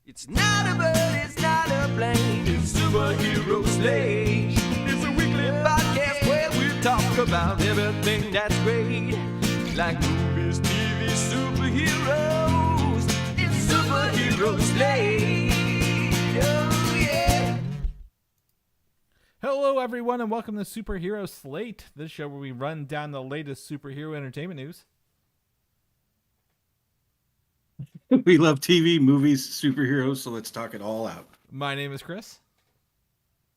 It's not a bird, it's not a plane, it's Superhero Slate. It's a weekly podcast where we talk about everything that's great, like movies, TV, superheroes. It's Superhero Slate. Oh yeah. Hello, everyone, and welcome to Superhero Slate, this show where we run down the latest superhero entertainment news. We love TV, movies, superheroes, so let's talk it all out. My name is Chris.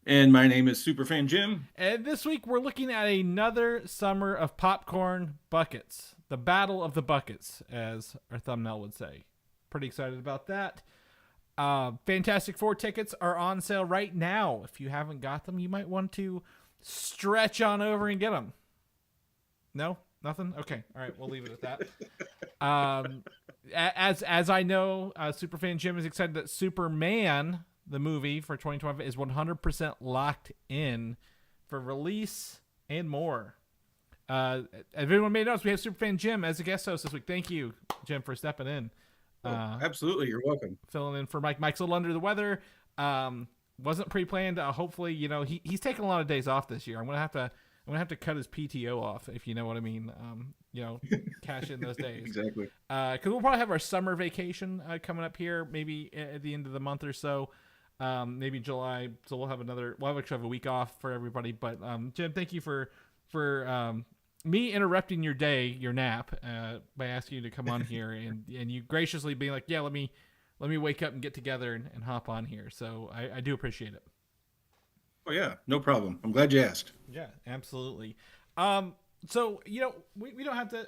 And my name is Superfan Jim. And this week we're looking at another summer of popcorn buckets. The Battle of the Buckets, as our thumbnail would say. Pretty excited about that. Fantastic Four tickets are on sale right now. If you haven't got them, you might want to stretch on over and get them. No? Nothing? Okay. All right. We'll leave it at that. As I know, Superfan Jim is excited that Superman, the movie for 2025, is 100% locked in for release and more. Everyone may notice we have Superfan Jim as a guest host this week. Thank you, Jim, for stepping in. Absolutely, you're welcome. Filling in for Mike. Mike's a little under the weather. Wasn't pre-planned. Hopefully, he's taking a lot of days off this year. I'm gonna have to cut his PTO off, if you know what I mean. Cash in those days. Exactly. Because we'll probably have our summer vacation coming up here, maybe at the end of the month or so, maybe July. So we'll actually have a week off for everybody. But Jim, thank you for me interrupting your day, your nap, by asking you to come on here, and you graciously being like, yeah, let me wake up and get together and hop on here. So I do appreciate it. Oh yeah, no problem. I'm glad you asked. Yeah, absolutely. So, we don't have to,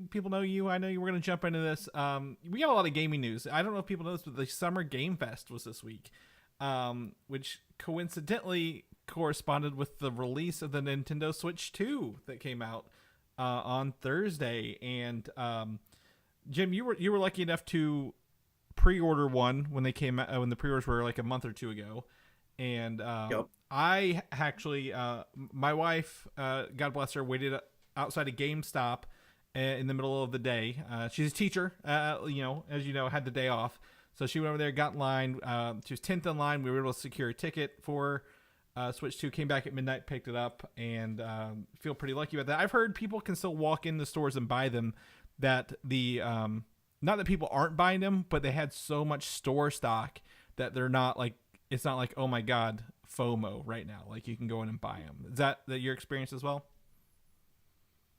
people know you. I know you. We're going to jump into this. We got a lot of gaming news. I don't know if people know this, but the Summer Game Fest was this week, which coincidentally corresponded with the release of the Nintendo Switch 2 that came out on Thursday. And Jim, you were lucky enough to pre-order one when they came out, when the pre-orders were like a month or two ago. And Yep. I actually, my wife, God bless her, waited outside a GameStop in the middle of the day. She's a teacher, as you know, had the day off. So she went over there, got in line. She was 10th in line. We were able to secure a ticket for Switch 2, came back at midnight, picked it up, and feel pretty lucky about that. I've heard people can still walk in the stores and buy them, that not that people aren't buying them, but they had so much store stock that they're not like, it's not like, oh my God, FOMO right now. Like you can go in and buy them. Is that your experience as well?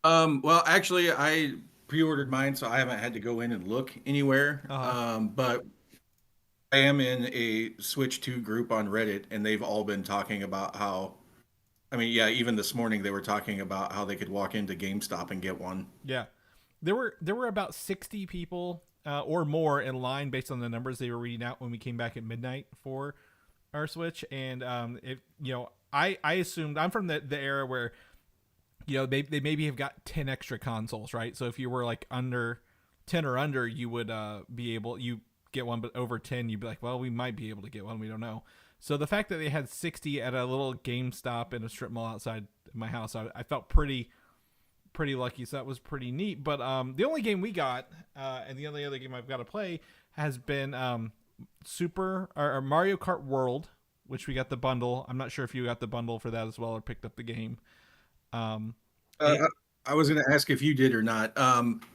Well, actually, I pre-ordered mine, so I haven't had to go in and look anywhere. But I am in a Switch 2 group on Reddit, and they've all been talking about how, even this morning they were talking about how they could walk into GameStop and get one. Yeah. There were about 60 people or more in line based on the numbers they were reading out when we came back at midnight for our Switch. And I assumed, I'm from the era where they maybe have got 10 extra consoles, right? So if you were like under 10 or under, you would you get one, but over 10 you'd be like, well, we might be able to get one, we don't know. So the fact that they had 60 at a little GameStop in a strip mall outside my house, I felt pretty lucky. So that was pretty neat. But the only game we got and the only other game I've got to play has been Mario Kart World, which we got the bundle. I'm not sure if you got the bundle for that as well or picked up the game. I was going to ask if you did or not.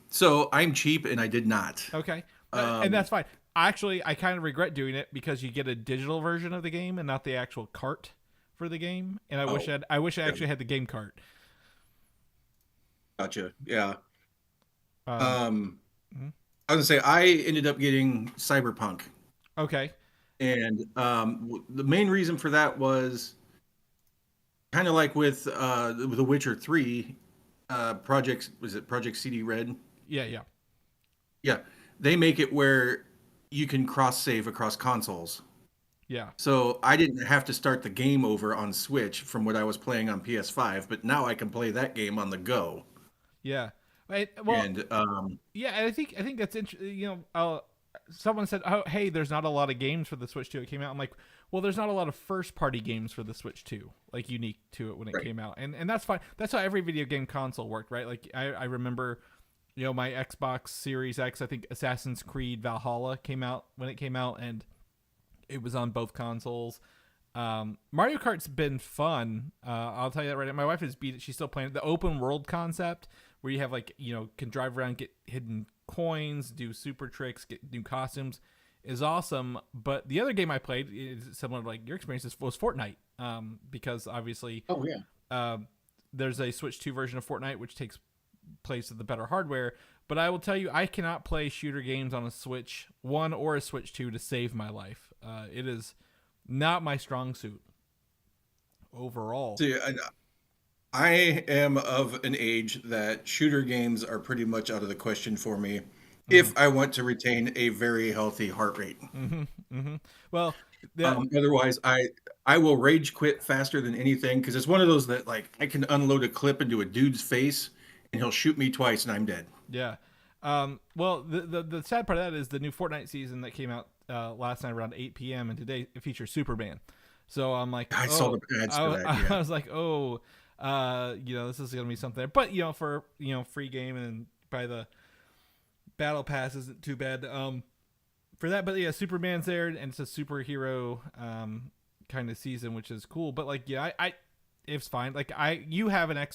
So I'm cheap and I did not. Okay. And that's fine. Actually, I kind of regret doing it because you get a digital version of the game and not the actual cart for the game. And I wish I actually had the game cart. Gotcha. Yeah. Mm-hmm. I was going to say, I ended up getting Cyberpunk. Okay. And the main reason for that was kind of like with The Witcher 3, Project CD Red? Yeah. Yeah. They make it where you can cross-save across consoles. Yeah. So I didn't have to start the game over on Switch from what I was playing on PS5, but now I can play that game on the go. Yeah. And yeah, and I think that's interesting. Someone said, "Oh, hey, there's not a lot of games for the Switch 2." It came out. I'm like, well, there's not a lot of first-party games for the Switch 2, like unique to it when it came out, and that's fine. That's how every video game console worked, right? Like I remember, my Xbox Series X. I think Assassin's Creed Valhalla came out when it came out, and It was on both consoles. Mario Kart's been fun. I'll tell you that right now. My wife has beat it. She's still playing it. The open world concept where you have like, can drive around, get hidden coins, do super tricks, get new costumes is awesome. But the other game I played is similar to like your experiences was Fortnite. Because obviously, there's a Switch 2 version of Fortnite, which takes place with the better hardware. But I will tell you, I cannot play shooter games on a Switch 1 or a Switch 2 to save my life. It is not my strong suit overall. See, I am of an age that shooter games are pretty much out of the question for me if I want to retain a very healthy heart rate. Well, otherwise, I will rage quit faster than anything because it's one of those that like I can unload a clip into a dude's face and he'll shoot me twice and I'm dead. Yeah. Well, the sad part of that is the new Fortnite season that came out last night around 8 p.m. and today it features Superman. So I'm like, I saw the ads for that. Yeah. I was like, this is gonna be something. But for free game and by the battle pass isn't too bad for that. But yeah, Superman's there and it's a superhero kind of season, which is cool. But like, I it's fine. Like you have an I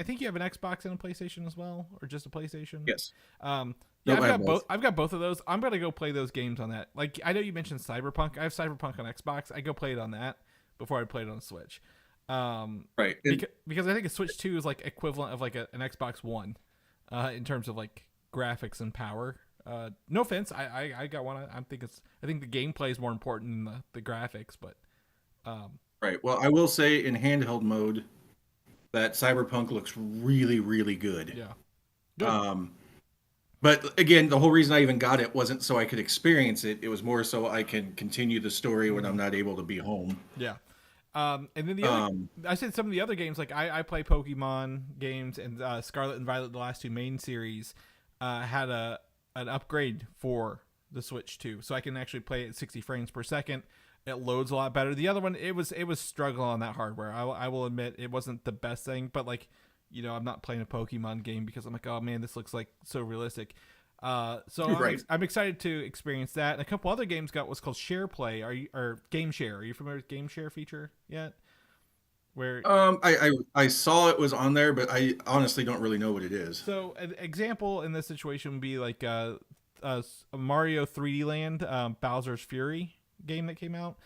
think you have an Xbox and a PlayStation as well, or just a PlayStation. Yes. Yeah, I've got both. I've got both of those. I'm gonna go play those games on that. Like I know you mentioned Cyberpunk. I have Cyberpunk on Xbox. I go play it on that before I play it on Switch. Right. Because I think a Switch 2 is like equivalent of like an Xbox One, in terms of like graphics and power. No offense, I got one. I think the gameplay is more important than the graphics, but. Right. Well, I will say in handheld mode that Cyberpunk looks really, really good. Yeah. Good. But again, the whole reason I even got it wasn't so I could experience it. It was more so I can continue the story when I'm not able to be home. Yeah. And then the other, I said some of the other games, like I play Pokemon games and Scarlet and Violet, the last two main series, had an upgrade for the Switch 2. So I can actually play it at 60 frames per second. It loads a lot better. The other one, it was struggling on that hardware. I will admit it wasn't the best thing, but like, I'm not playing a Pokemon game because I'm like, oh man, this looks like so realistic. So right. I'm excited to experience that. And a couple other games got what's called Share Play, or Game Share. Are you familiar with Game Share feature yet? Where I saw it was on there, but I honestly don't really know what it is. So an example in this situation would be like a Mario 3D Land, Bowser's Fury game that came out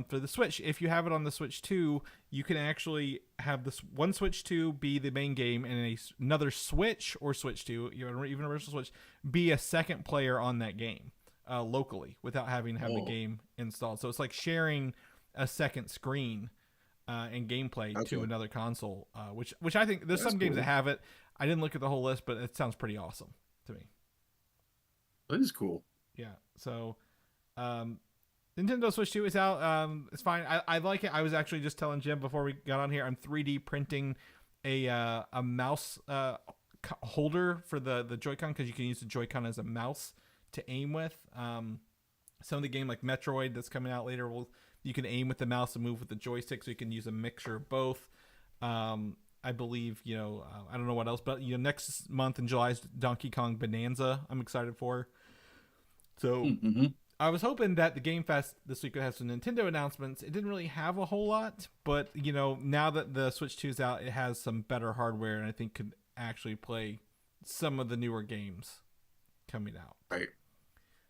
for the Switch. If you have it on the Switch 2, you can actually have this one Switch 2 be the main game and another Switch or Switch 2, even original Switch, be a second player on that game locally without having to have the game installed. So it's like sharing a second screen and gameplay to another console, which I think there's some games that have it. I didn't look at the whole list, but it sounds pretty awesome to me. That is cool. Yeah. So Nintendo Switch 2 is out. It's fine. I like it. I was actually just telling Jim before we got on here, I'm 3D printing a mouse holder for the Joy-Con, because you can use the Joy-Con as a mouse to aim with. Some of the game like Metroid that's coming out later, you can aim with the mouse and move with the joystick, so you can use a mixture of both. I believe, I don't know what else, but next month in July is Donkey Kong Bonanza. I'm excited for. So I was hoping that the Game Fest this week would have some Nintendo announcements. It didn't really have a whole lot, but now that the Switch 2 is out, it has some better hardware, and I think could actually play some of the newer games coming out. Right.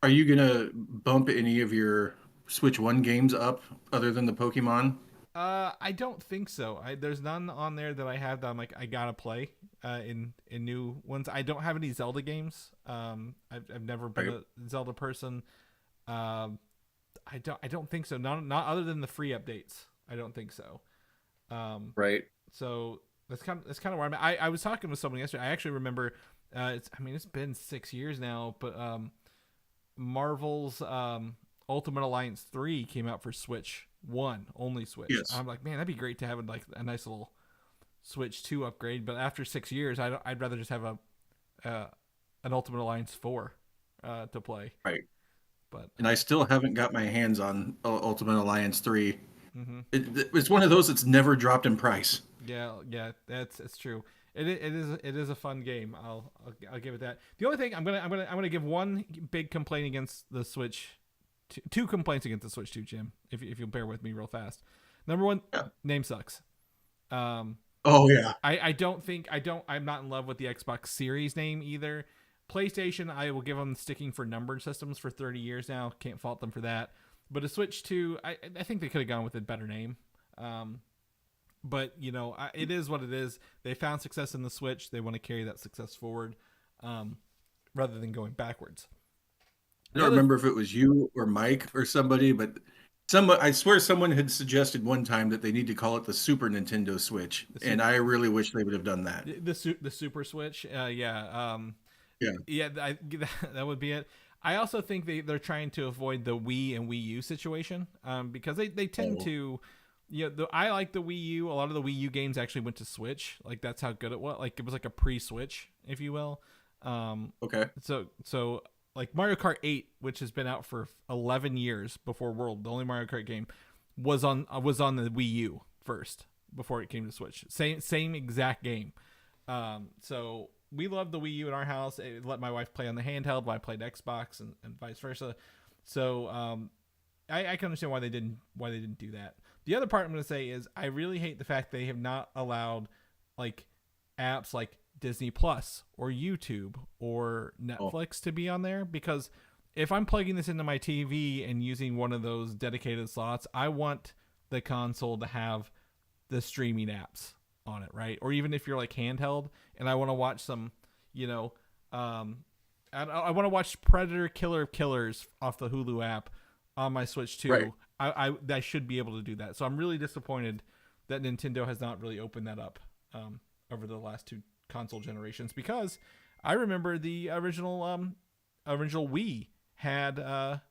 Are you gonna bump any of your Switch 1 games up other than the Pokemon? I don't think so. There's none on there that I have that I'm like, I gotta play in new ones. I don't have any Zelda games. I've never been a Zelda person. I don't think so. Not other than the free updates. I don't think so. Right. So that's kind of where I'm at. I was talking with someone yesterday. I actually remember. It's been 6 years now, but Marvel's Ultimate Alliance 3 came out for Switch 1, only Switch. Yes. I'm like, man, that'd be great to have like a nice little Switch 2 upgrade. But after 6 years, I'd rather just have an Ultimate Alliance 4 to play. Right. But I still haven't got my hands on Ultimate Alliance 3. It's one of those that's never dropped in price. Yeah, it's true. It is a fun game. I'll give it that. The only thing I'm gonna give one big complaint against the Switch two complaints against the Switch 2, Jim. If you'll bear with me real fast. Number one, name sucks. Oh yeah. I'm not in love with the Xbox Series name either. PlayStation, I will give them sticking for numbered systems for 30 years now. Can't fault them for that. But a Switch 2, I think they could have gone with a better name. But, you know, it is what it is. They found success in the Switch. They want to carry that success forward rather than going backwards. I don't remember if it was you or Mike or somebody, but I swear someone had suggested one time that they need to call it the Super Nintendo Switch, and I really wish they would have done that. The Super Switch, yeah. That would be it. I also think they're trying to avoid the Wii and Wii U situation because they tend to, you know, I like the Wii U. A lot of the Wii U games actually went to Switch. Like that's how good it was. Like it was like a pre-Switch, if you will. Okay. So like Mario Kart 8, which has been out for 11 years before World, the only Mario Kart game, was on the Wii U first before it came to Switch. Same exact game. So we loved the Wii U in our house. It let my wife play on the handheld while I played Xbox and vice versa. So I can understand why they didn't do that. The other part I'm going to say is I really hate the fact they have not allowed like apps like Disney Plus or YouTube or Netflix to be on there, because if I'm plugging this into my TV and using one of those dedicated slots, I want the console to have the streaming apps on it, right? Or even if you're like handheld and I want to watch some, you know, I want to watch Predator Killer of Killers off the Hulu app on my Switch 2. Right. I should be able to do that. So I'm really disappointed that Nintendo has not really opened that up over the last two console generations, because I remember the original Wii had the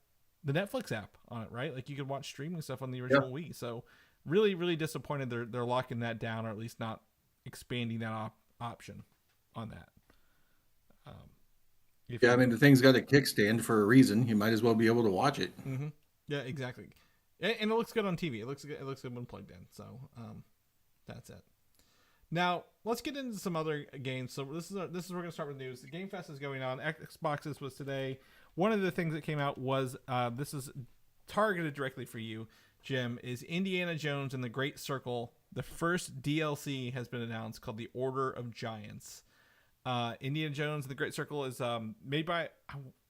Netflix app on it, right? Like you could watch streaming stuff on the original Wii. So really, really disappointed they're locking that down, or at least not expanding that option on that. I mean, the thing's got a kickstand for a reason. You might as well be able to watch it. Mm-hmm. Yeah, exactly. And it looks good on TV. It looks good when plugged in. So that's it. Now let's get into some other games. So this is where we're going to start with news. The Game Fest is going on. Xboxes was today. One of the things that came out was this is targeted directly for you, Jim, is Indiana Jones and the Great Circle. The first DLC has been announced called The Order of Giants. Indiana Jones and the Great Circle is made by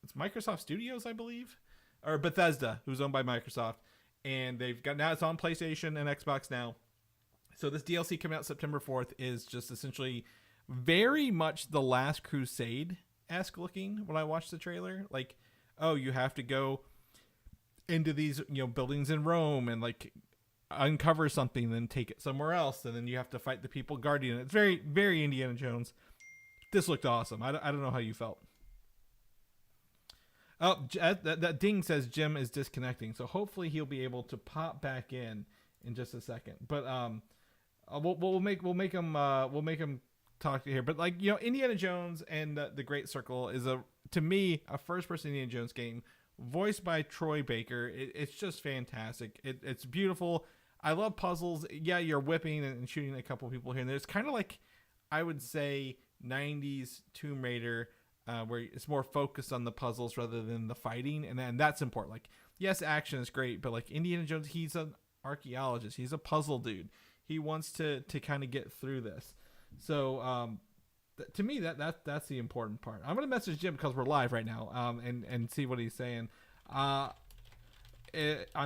it's Microsoft Studios, I believe, or Bethesda, who's owned by Microsoft, and now it's on PlayStation and Xbox now. So this DLC coming out September 4th is just essentially very much the Last Crusade-esque looking when I watched the trailer. Like, oh, you have to go into these, you know, buildings in Rome and like uncover something, then take it somewhere else, and then you have to fight the people guarding it. It's very, very Indiana Jones. This looked awesome. I don't know how you felt. Oh, that ding says Jim is disconnecting, so hopefully he'll be able to pop back in just a second. But we'll make him talk to you here. But like, you know, Indiana Jones and the Great Circle is to me a first-person Indiana Jones game voiced by Troy Baker. It's just fantastic. It's beautiful. I love puzzles. Yeah, you're whipping and shooting a couple people here and there. It's kind of like, I would say, 90s Tomb Raider, where it's more focused on the puzzles rather than the fighting, and that's important. Like, yes, action is great, but like Indiana Jones, he's an archaeologist. He's a puzzle dude. He wants to kind of get through this. So to me, that's the important part. I'm gonna message Jim because we're live right now, and see what he's saying. I'm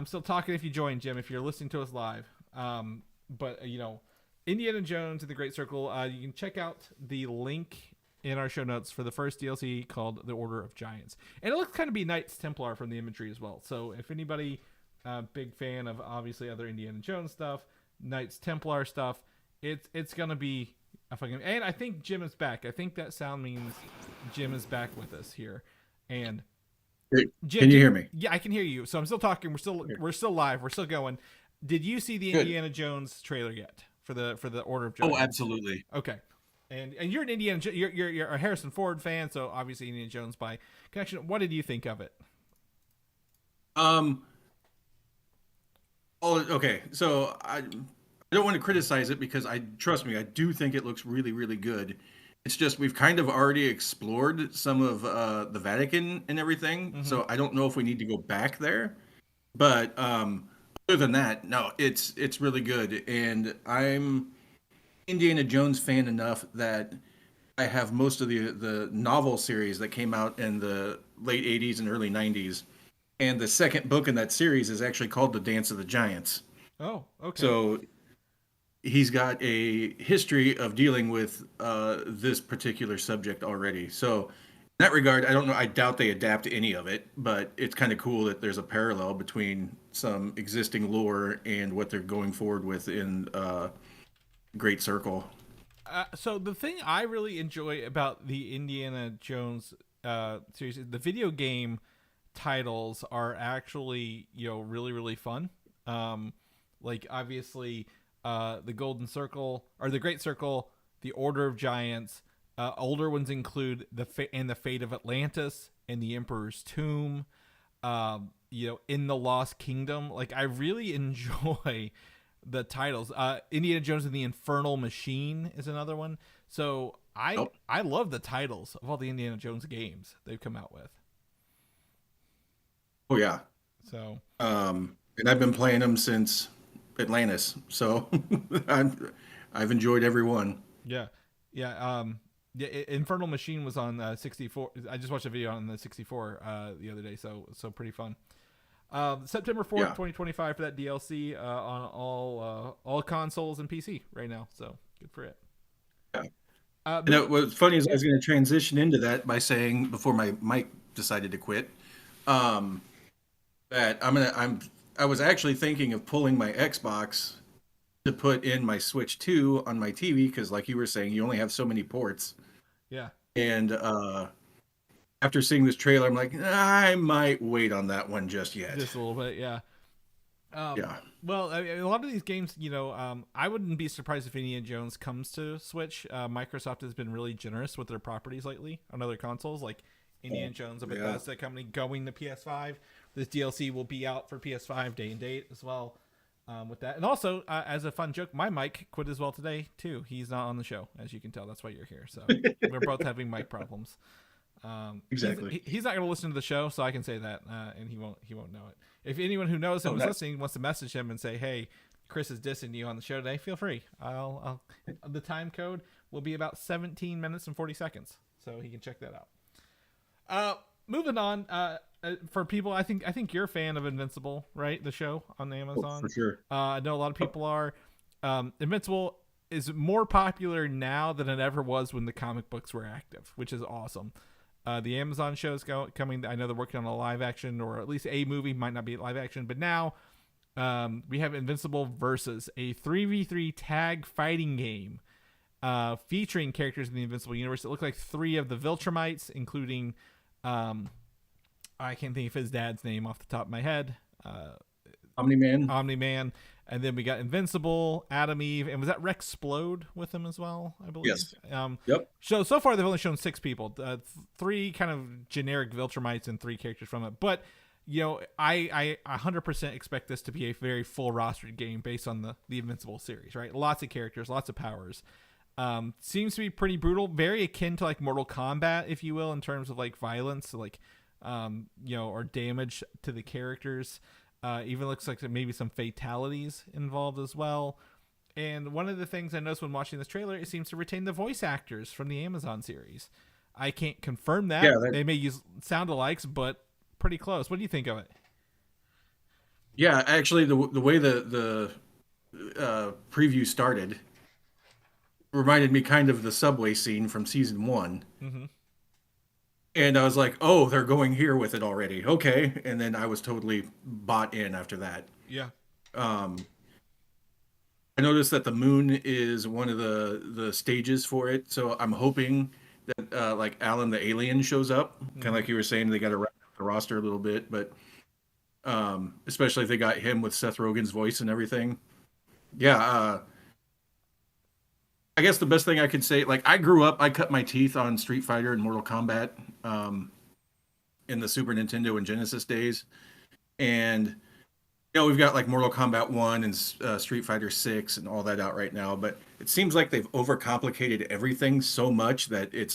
still talking if you join, Jim, if you're listening to us live. But you know, Indiana Jones and the Great Circle, you can check out the link in our show notes for the first DLC called The Order of Giants. And it looks kind of be Knights Templar from the imagery as well. So if anybody, big fan of obviously other Indiana Jones stuff, Knights Templar stuff, it's going to be a fucking... And I think Jim is back. I think that sound means Jim is back with us here. And Jim, can you hear me? Yeah, I can hear you. So I'm still talking. We're still live. We're still going. Did you see the Indiana Jones trailer yet? For the Order of Giants. Oh, absolutely. Okay, and you're an you're a Harrison Ford fan, so obviously Indiana Jones by connection. What did you think of it? Oh, okay. So I don't want to criticize it because trust me, I do think it looks really, really good. It's just we've kind of already explored some of the Vatican and everything, so I don't know if we need to go back there. But other than that, no, it's really good, and I'm Indiana Jones fan enough that I have most of the novel series that came out in the late '80s and early '90s, and the second book in that series is actually called The Dance of the Giants. Oh, okay. So he's got a history of dealing with this particular subject already. So in that regard, I don't know. I doubt they adapt any of it, but it's kind of cool that there's a parallel between some existing lore and what they're going forward with in Great Circle. So the thing I really enjoy about the Indiana Jones series is the video game titles are actually really really fun. Like obviously the Golden Circle or the Great Circle, the Order of Giants. Older ones include the Fate of Atlantis and the Emperor's Tomb. In the Lost Kingdom. Like I really enjoy the titles. Indiana Jones and the Infernal Machine is another one. So I love the titles of all the Indiana Jones games they've come out with. Oh yeah. So and I've been playing them since Atlantis, so I've enjoyed every one. yeah. Infernal Machine was on 64. I just watched a video on the 64 the other day, so pretty fun. September 4th, 2025 for that DLC on all consoles and PC right now. So good for it. Yeah. What's funny is I was going to transition into that by saying before my mic decided to quit, that I was actually thinking of pulling my Xbox to put in my Switch 2 on my TV because, like you were saying, you only have so many ports. Yeah. And after seeing this trailer, I'm like, I might wait on that one just yet. Just a little bit, yeah. Yeah. Well, a lot of these games, I wouldn't be surprised if Indiana Jones comes to Switch. Microsoft has been really generous with their properties lately on other consoles, like Indiana Jones, a Bethesda company going to PS5. This DLC will be out for PS5 day and date as well. With that, and also as a fun joke, my mic quit as well today too. He's not on the show, as you can tell. That's why you're here. So we're both having mic problems. Exactly. He's not going to listen to the show, so I can say that, and he won't know it. If anyone who knows him is listening wants to message him and say, "Hey, Chris is dissing you on the show today," feel free. I'll the time code will be about 17 minutes and 40 seconds, so he can check that out. Moving on. For people, I think you're a fan of Invincible, right? The show on Amazon. Oh, for sure. I know a lot of people are. Invincible is more popular now than it ever was when the comic books were active, which is awesome. The Amazon show is coming. I know they're working on a live action or at least a movie. Might not be live action, but now we have Invincible Versus, a 3v3 tag fighting game featuring characters in the Invincible Universe. It looks like 3 of the Viltrumites, including... I can't think of his dad's name off the top of my head. Omni-Man. And then we got Invincible, Adam Eve, and was that Rexplode with him as well, I believe? Yes. Yep. So far they've only shown 6 people. 3 kind of generic Viltrumites and 3 characters from it. But, I 100% expect this to be a very full rostered game based on the Invincible series, right? Lots of characters, lots of powers. Seems to be pretty brutal, very akin to like Mortal Kombat, if you will, in terms of like violence, like or damage to the characters. Even looks like maybe some fatalities involved as well. And one of the things I noticed when watching this trailer, it seems to retain the voice actors from the Amazon series. I can't confirm that. Yeah, they may use sound-alikes, but pretty close. What do you think of it? Yeah, actually, the way the preview started reminded me kind of the subway scene from season 1. Mm-hmm. And I was like, oh, they're going here with it already. Okay. And then I was totally bought in after that. Yeah. I noticed that the moon is one of the stages for it. So I'm hoping that like Alan the alien shows up. Kind of like you were saying, they got to wrap up the roster a little bit. But especially if they got him with Seth Rogen's voice and everything. Yeah. I guess the best thing I could say, like I cut my teeth on Street Fighter and Mortal Kombat in the Super Nintendo and Genesis days. And we've got like Mortal Kombat 1 and Street Fighter 6 and all that out right now, but it seems like they've overcomplicated everything so much that you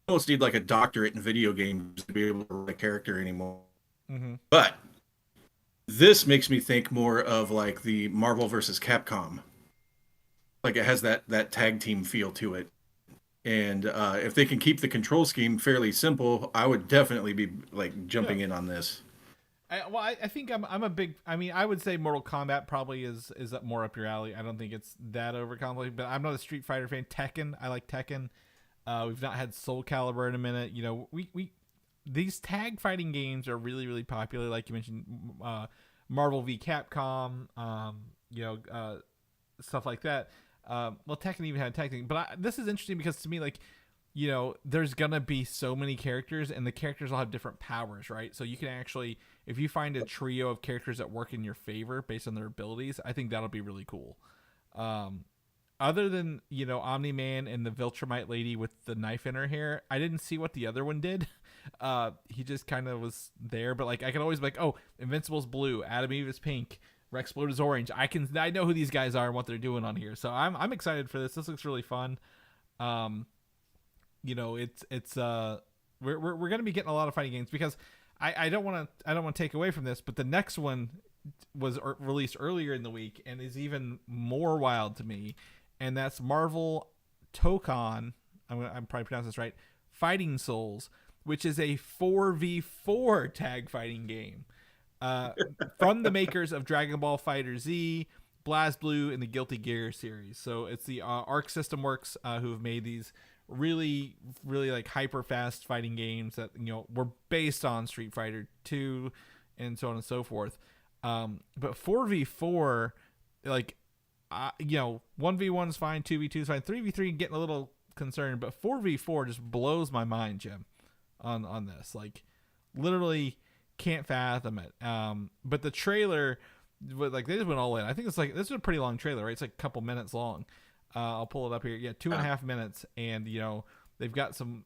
almost need like a doctorate in video games to be able to write a character anymore. Mm-hmm. But this makes me think more of like the Marvel versus Capcom. Like it has that tag team feel to it. And if they can keep the control scheme fairly simple, I would definitely be like jumping in on this. I think I'm a big. I mean, I would say Mortal Kombat probably is more up your alley. I don't think it's that overcomplicated, but I'm not a Street Fighter fan. Tekken, I like Tekken. We've not had Soul Calibur in a minute. You know, we these tag fighting games are really, really popular. Like you mentioned, Marvel v Capcom. Stuff like that. Well, Tekken even had tag team, but this is interesting because to me, like, you know, there's gonna be so many characters, and the characters all have different powers, right? So you can actually, if you find a trio of characters that work in your favor based on their abilities, I think that'll be really cool. Other than, you know, Omni-Man and the Viltrumite lady with the knife in her hair, I didn't see what the other one did. He just kind of was there, but like I can always be like, oh, Invincible's blue, Adam Eve is pink, Rexplode is orange. I know who these guys are and what they're doing on here, so I'm excited for this. This looks really fun. You know, we're gonna be getting a lot of fighting games because I don't want to take away from this, but the next one was released earlier in the week and is even more wild to me, and that's Marvel Tokon. I'm probably pronouncing this right. Fighting Souls, which is a 4v4 tag fighting game, from the makers of Dragon Ball Fighter Z, Blazblue, and the Guilty Gear series. So it's the Arc System Works who have made these really, really like hyper fast fighting games that, you know, were based on Street Fighter 2 and so on and so forth. But 4v4, like, you know, 1v1 is fine, 2v2 is fine, 3v3 getting a little concerned, but 4v4 just blows my mind, Jim, on this. Like, literally can't fathom it. But the trailer, like, they just went all in. I think it's like, this is a pretty long trailer, right? It's like a couple minutes long. I'll pull it up here. Yeah, 2.5 minutes, and you know they've got some.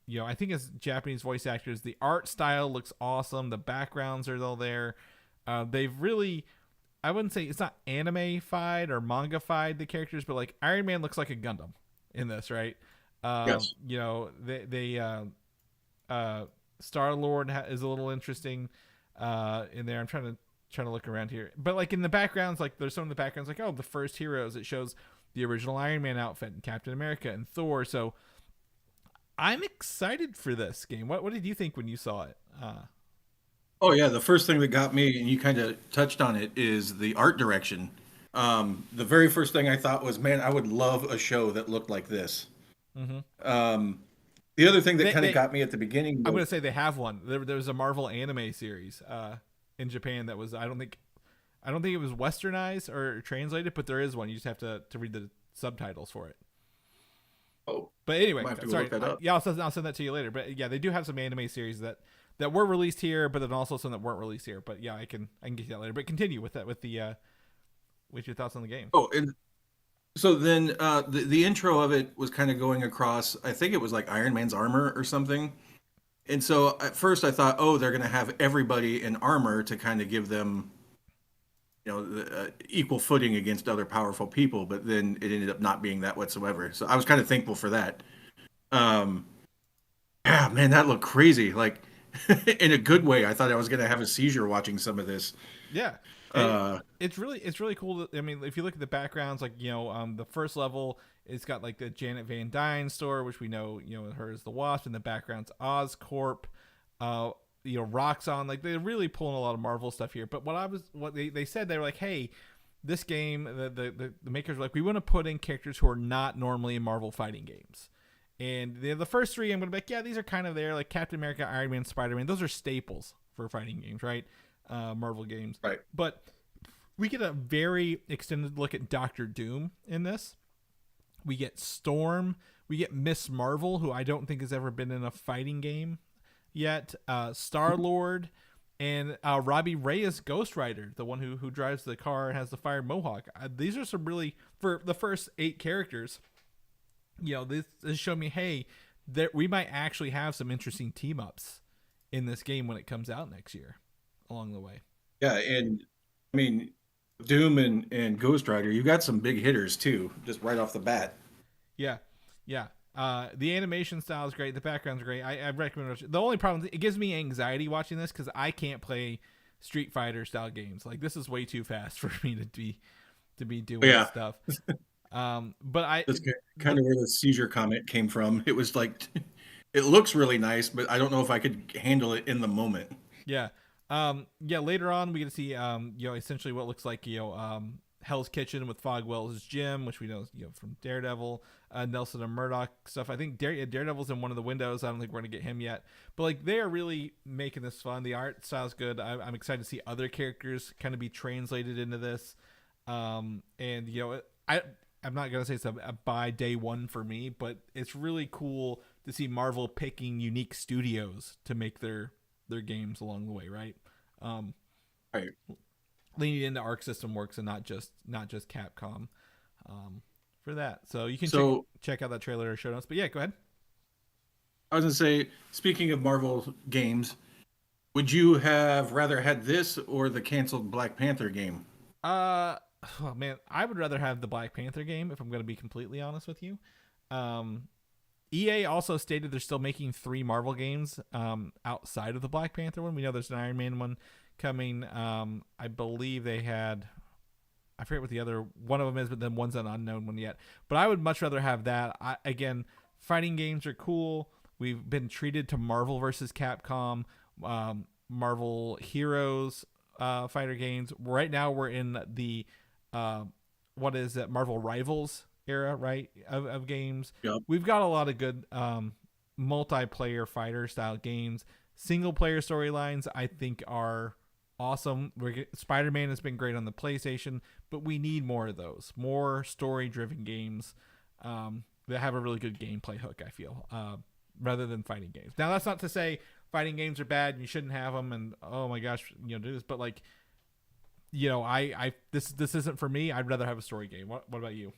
You know, I think it's Japanese voice actors. The art style looks awesome. The backgrounds are all there. They've really, I wouldn't say it's not anime-fied or manga-fied the characters, but like Iron Man looks like a Gundam in this, right? Yes. You know, Star-Lord is a little interesting in there. I'm trying to look around here, but like in the backgrounds, like there's some of the backgrounds, like, oh, the first heroes. It shows the original Iron Man outfit and Captain America and Thor. So I'm excited for this game. What did you think when you saw it? Oh yeah, the first thing that got me, and you kind of touched on it, is the art direction. The very first thing I thought was, man, I would love a show that looked like this. Mm-hmm. The other thing that kind of got me at the beginning, I'm going to say they have one. There was a Marvel anime series in Japan that was, I don't think it was westernized or translated, but there is one. You just have to read the subtitles for it. Oh, but anyway, sorry. I'll send that to you later. But yeah, they do have some anime series that were released here, but then also some that weren't released here. But yeah, I can get you that later. But continue with that with your thoughts on the game. Oh, and so then the intro of it was kind of going across. I think it was like Iron Man's armor or something. And so at first I thought, oh, they're going to have everybody in armor to kind of give them, you know, equal footing against other powerful people. But then it ended up not being that whatsoever. So I was kind of thankful for that. Yeah, man, that looked crazy. Like in a good way. I thought I was going to have a seizure watching some of this. Yeah. It's really cool. I mean, if you look at the backgrounds, like, you know, the first level, it's got like the Janet Van Dyne store, which we know, you know, her as the Wasp. In the background's Oscorp, you know, Roxxon. Like, they're really pulling a lot of Marvel stuff here. But what they said, they were like, hey, this game, the makers were like, we want to put in characters who are not normally in Marvel fighting games. And the first three, I'm going to be like, yeah, these are kind of there, like Captain America, Iron Man, Spider-Man. Those are staples for fighting games, right? Marvel games. Right. But we get a very extended look at Doctor Doom in this. We get Storm. We get Miss Marvel, who I don't think has ever been in a fighting game yet. Star-Lord. And Robbie Reyes, Ghost Rider, the one who drives the car and has the fire mohawk. These are some really, for the first 8 characters, you know, this showed me, hey, we might actually have some interesting team-ups in this game when it comes out next year along the way. Yeah, and I mean, Doom and Ghost Rider, you got some big hitters too, just right off the bat. Yeah, yeah. The animation style is great. The background's great. I recommend it. The only problem is it gives me anxiety watching this because I can't play Street Fighter style games. Like this is way too fast for me to be doing Yeah, stuff. But I that's kind but of where the seizure comment came from. It was like, it looks really nice, but I don't know if I could handle it in the moment. Yeah. Yeah, later on we get to see essentially what looks like, Hell's Kitchen with Fogwell's gym, which we know, from Daredevil, Nelson and Murdoch stuff. I think Daredevil's in one of the windows. I don't think we're gonna get him yet, but like they are really making this fun. The art style's good. I'm excited to see other characters kind of be translated into this. And I'm not gonna say it's a by day one for me, but it's really cool to see Marvel picking unique studios to make their games along the way, right? Um, Right. Leaning into Arc System Works and not just Capcom for that. So you can So check out that trailer or show notes. But yeah, go ahead. I was gonna say, speaking of Marvel games, would you have rather had this or the canceled Black Panther game? Uh, oh man, I would rather have the Black Panther game if I'm going to be completely honest with you. Um, EA also stated they're still making 3 Marvel games outside of the Black Panther one. We know there's an Iron Man one coming. I believe they had, I forget what the other one of them is, but then one's an unknown one yet. But I would much rather have that. Again, fighting games are cool. We've been treated to Marvel versus Capcom, Marvel Heroes fighter games. Right now we're in the what is it, Marvel Rivals era, right, of games. Yep. We've got a lot of good multiplayer fighter style games. Single player storylines I think are awesome. Spider-Man has been great on the PlayStation, but we need more of those, more story driven games that have a really good gameplay hook, I feel, rather than fighting games. Now that's not to say fighting games are bad and you shouldn't have them and oh my gosh, do this, but like, I this isn't for me. I'd rather have a story game. What about you?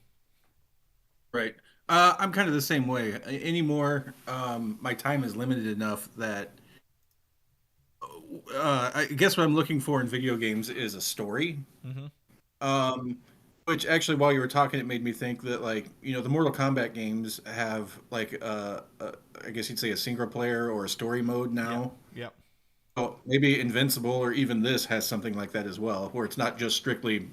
Right. I'm kind of the same way. Anymore, my time is limited enough that I guess what I'm looking for in video games is a story. Mm-hmm. Um, which actually, while you were talking, it made me think that, like, the Mortal Kombat games have like I guess you'd say a single player or a story mode Yep. now. Yep. Oh, maybe Invincible or even this has something like that as well, where it's not just strictly,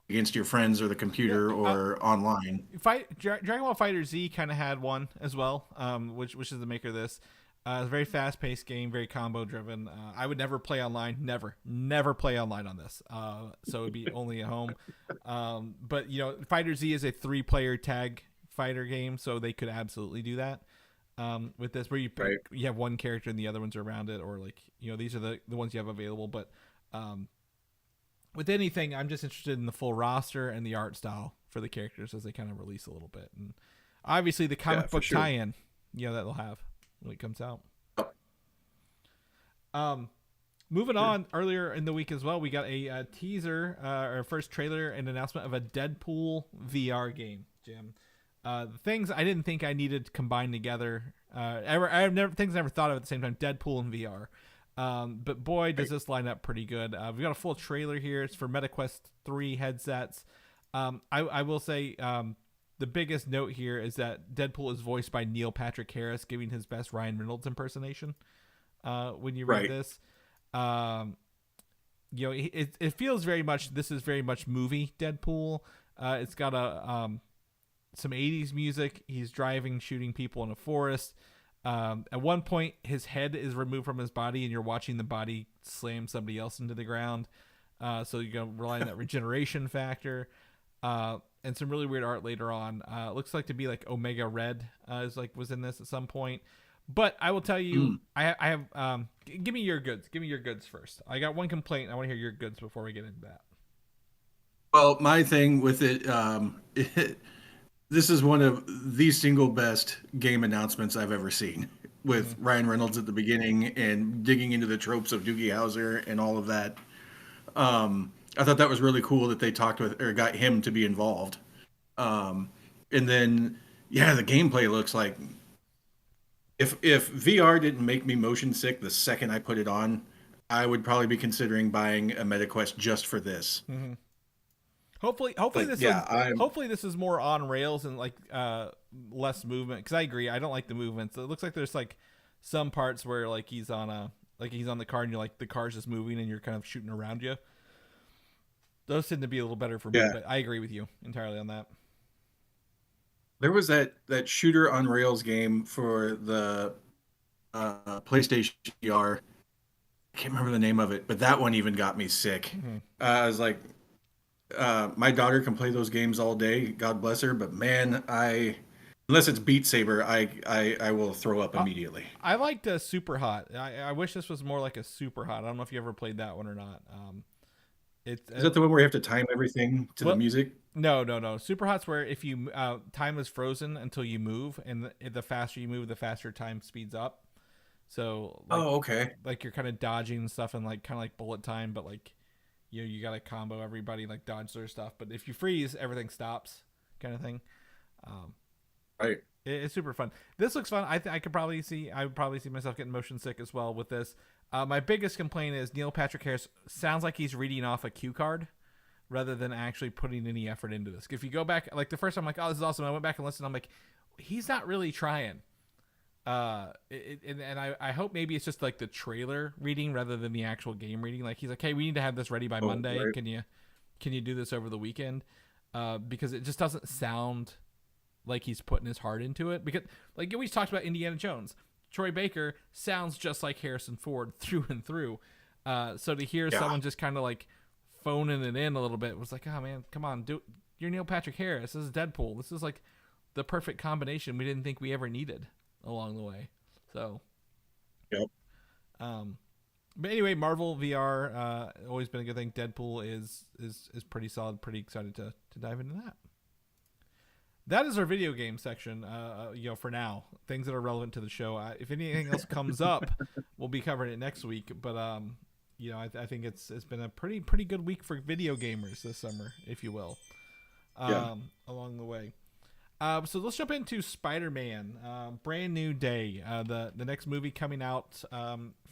against your friends or the Yeah. computer or online. Dragon Ball Fighter Z kind of had one as well, which is the maker of this. It's a very fast paced game, very combo driven. I would never play online, never play online on this. So it'd be only at home. But Fighter Z is a 3-player tag fighter game, so they could absolutely do that. With this, where Right. you have one character and the other ones are around it, or like these are the ones you have available. But with anything, I'm just interested in the full roster and the art style for the characters as they kind of release a little bit, and obviously the Yeah, comic for book sure. tie-in, that they'll have when it comes out. Um, Moving Sure. on, earlier in the week as well, we got a teaser, our first trailer and announcement of a Deadpool VR game, Jim. The things I didn't think I needed combined together. I've never things I never thought of at the same time. Deadpool and VR. But boy, does this line up pretty good. We've got a full trailer here. It's for MetaQuest 3 headsets. I will say the biggest note here is that Deadpool is voiced by Neil Patrick Harris, giving his best Ryan Reynolds impersonation. When you read Right. this, it feels very much. This is very much movie Deadpool. It's got some 80s music. He's driving, shooting people in a forest. At one point, his head is removed from his body, and you're watching the body slam somebody else into the ground. So you're going to rely on that regeneration factor. And some really weird art later on. Looks like to be like Omega Red was in this at some point. But I will tell you, Mm. I have. Give me your goods. Give me your goods first. I got one complaint. I want to hear your goods before we get into that. Well, my thing with it, this is one of the single best game announcements I've ever seen, with Mm-hmm. Ryan Reynolds at the beginning and digging into the tropes of Doogie Howser and all of that. I thought that was really cool that they talked with or got him to be involved. And then, yeah, the gameplay looks like, if VR didn't make me motion sick the second I put it on, I would probably be considering buying a MetaQuest just for this. Mm-hmm. Hopefully this is more on rails and like less movement. Because I agree, I don't like the movements. It looks like there's like some parts where like he's on the car and you're like the car's just moving and you're kind of shooting around you. Those tend to be a little better for me, but I agree with you entirely on that. There was that shooter on rails game for the PlayStation VR. I can't remember the name of it, but that one even got me sick. Mm-hmm. I was like, my daughter can play those games all day, God bless her, but man, unless it's Beat Saber, I will throw up immediately. I liked Super Hot. I wish this was more like a Super Hot. I don't know if you ever played that one or not. Is that the one where you have to time everything to the music? No. Super Hot's where if you time is frozen until you move, and the faster you move, the faster time speeds up. So okay. Like you're kind of dodging stuff and like kind of like bullet time, but like you got to combo everybody, like dodge their stuff. But if you freeze, everything stops, kind of thing. Right. It's super fun. This looks fun. I would probably see myself getting motion sick as well with this. My biggest complaint is Neil Patrick Harris sounds like he's reading off a cue card rather than actually putting any effort into this. If you go back, like the first time, I'm like, oh, this is awesome. I went back and listened. I'm like, he's not really trying. And I hope maybe it's just like the trailer reading rather than the actual game reading. Like he's like, hey, we need to have this ready by Monday. Right. Can you do this over the weekend? Because it just doesn't sound like he's putting his heart into it. Because like we talked about Indiana Jones, Troy Baker sounds just like Harrison Ford through and through. So to hear someone just kind of like phoning it in a little bit was like, oh man, come on, you're Neil Patrick Harris. This is Deadpool. This is like the perfect combination we didn't think we ever needed along the way. So but anyway, Marvel VR always been a good thing. Deadpool is pretty solid. Pretty excited to dive into that. That is our video game section. For now, things that are relevant to the show. If anything else comes up, we'll be covering it next week. But I think it's been a pretty good week for video gamers this summer, if you will. Along the way. So let's jump into Spider-Man, brand new day. The next movie coming out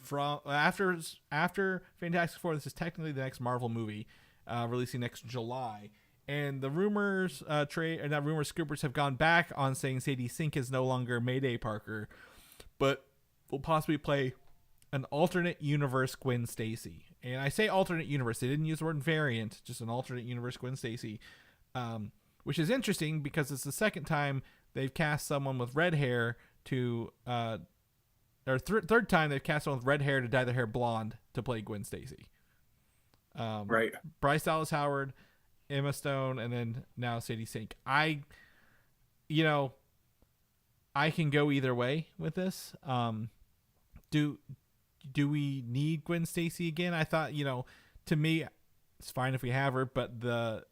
from after Fantastic Four. This is technically the next Marvel movie, releasing next July. And the rumors, scoopers have gone back on saying Sadie Sink is no longer Mayday Parker, but will possibly play an alternate universe Gwen Stacy. And I say alternate universe; they didn't use the word variant, just an alternate universe Gwen Stacy. Which is interesting because it's the second time they've cast someone with red hair third time they've cast someone with red hair to dye their hair blonde to play Gwen Stacy. Right. Bryce Dallas Howard, Emma Stone, and then now Sadie Sink. I can go either way with this. Do we need Gwen Stacy again? I thought, to me, it's fine if we have her, but the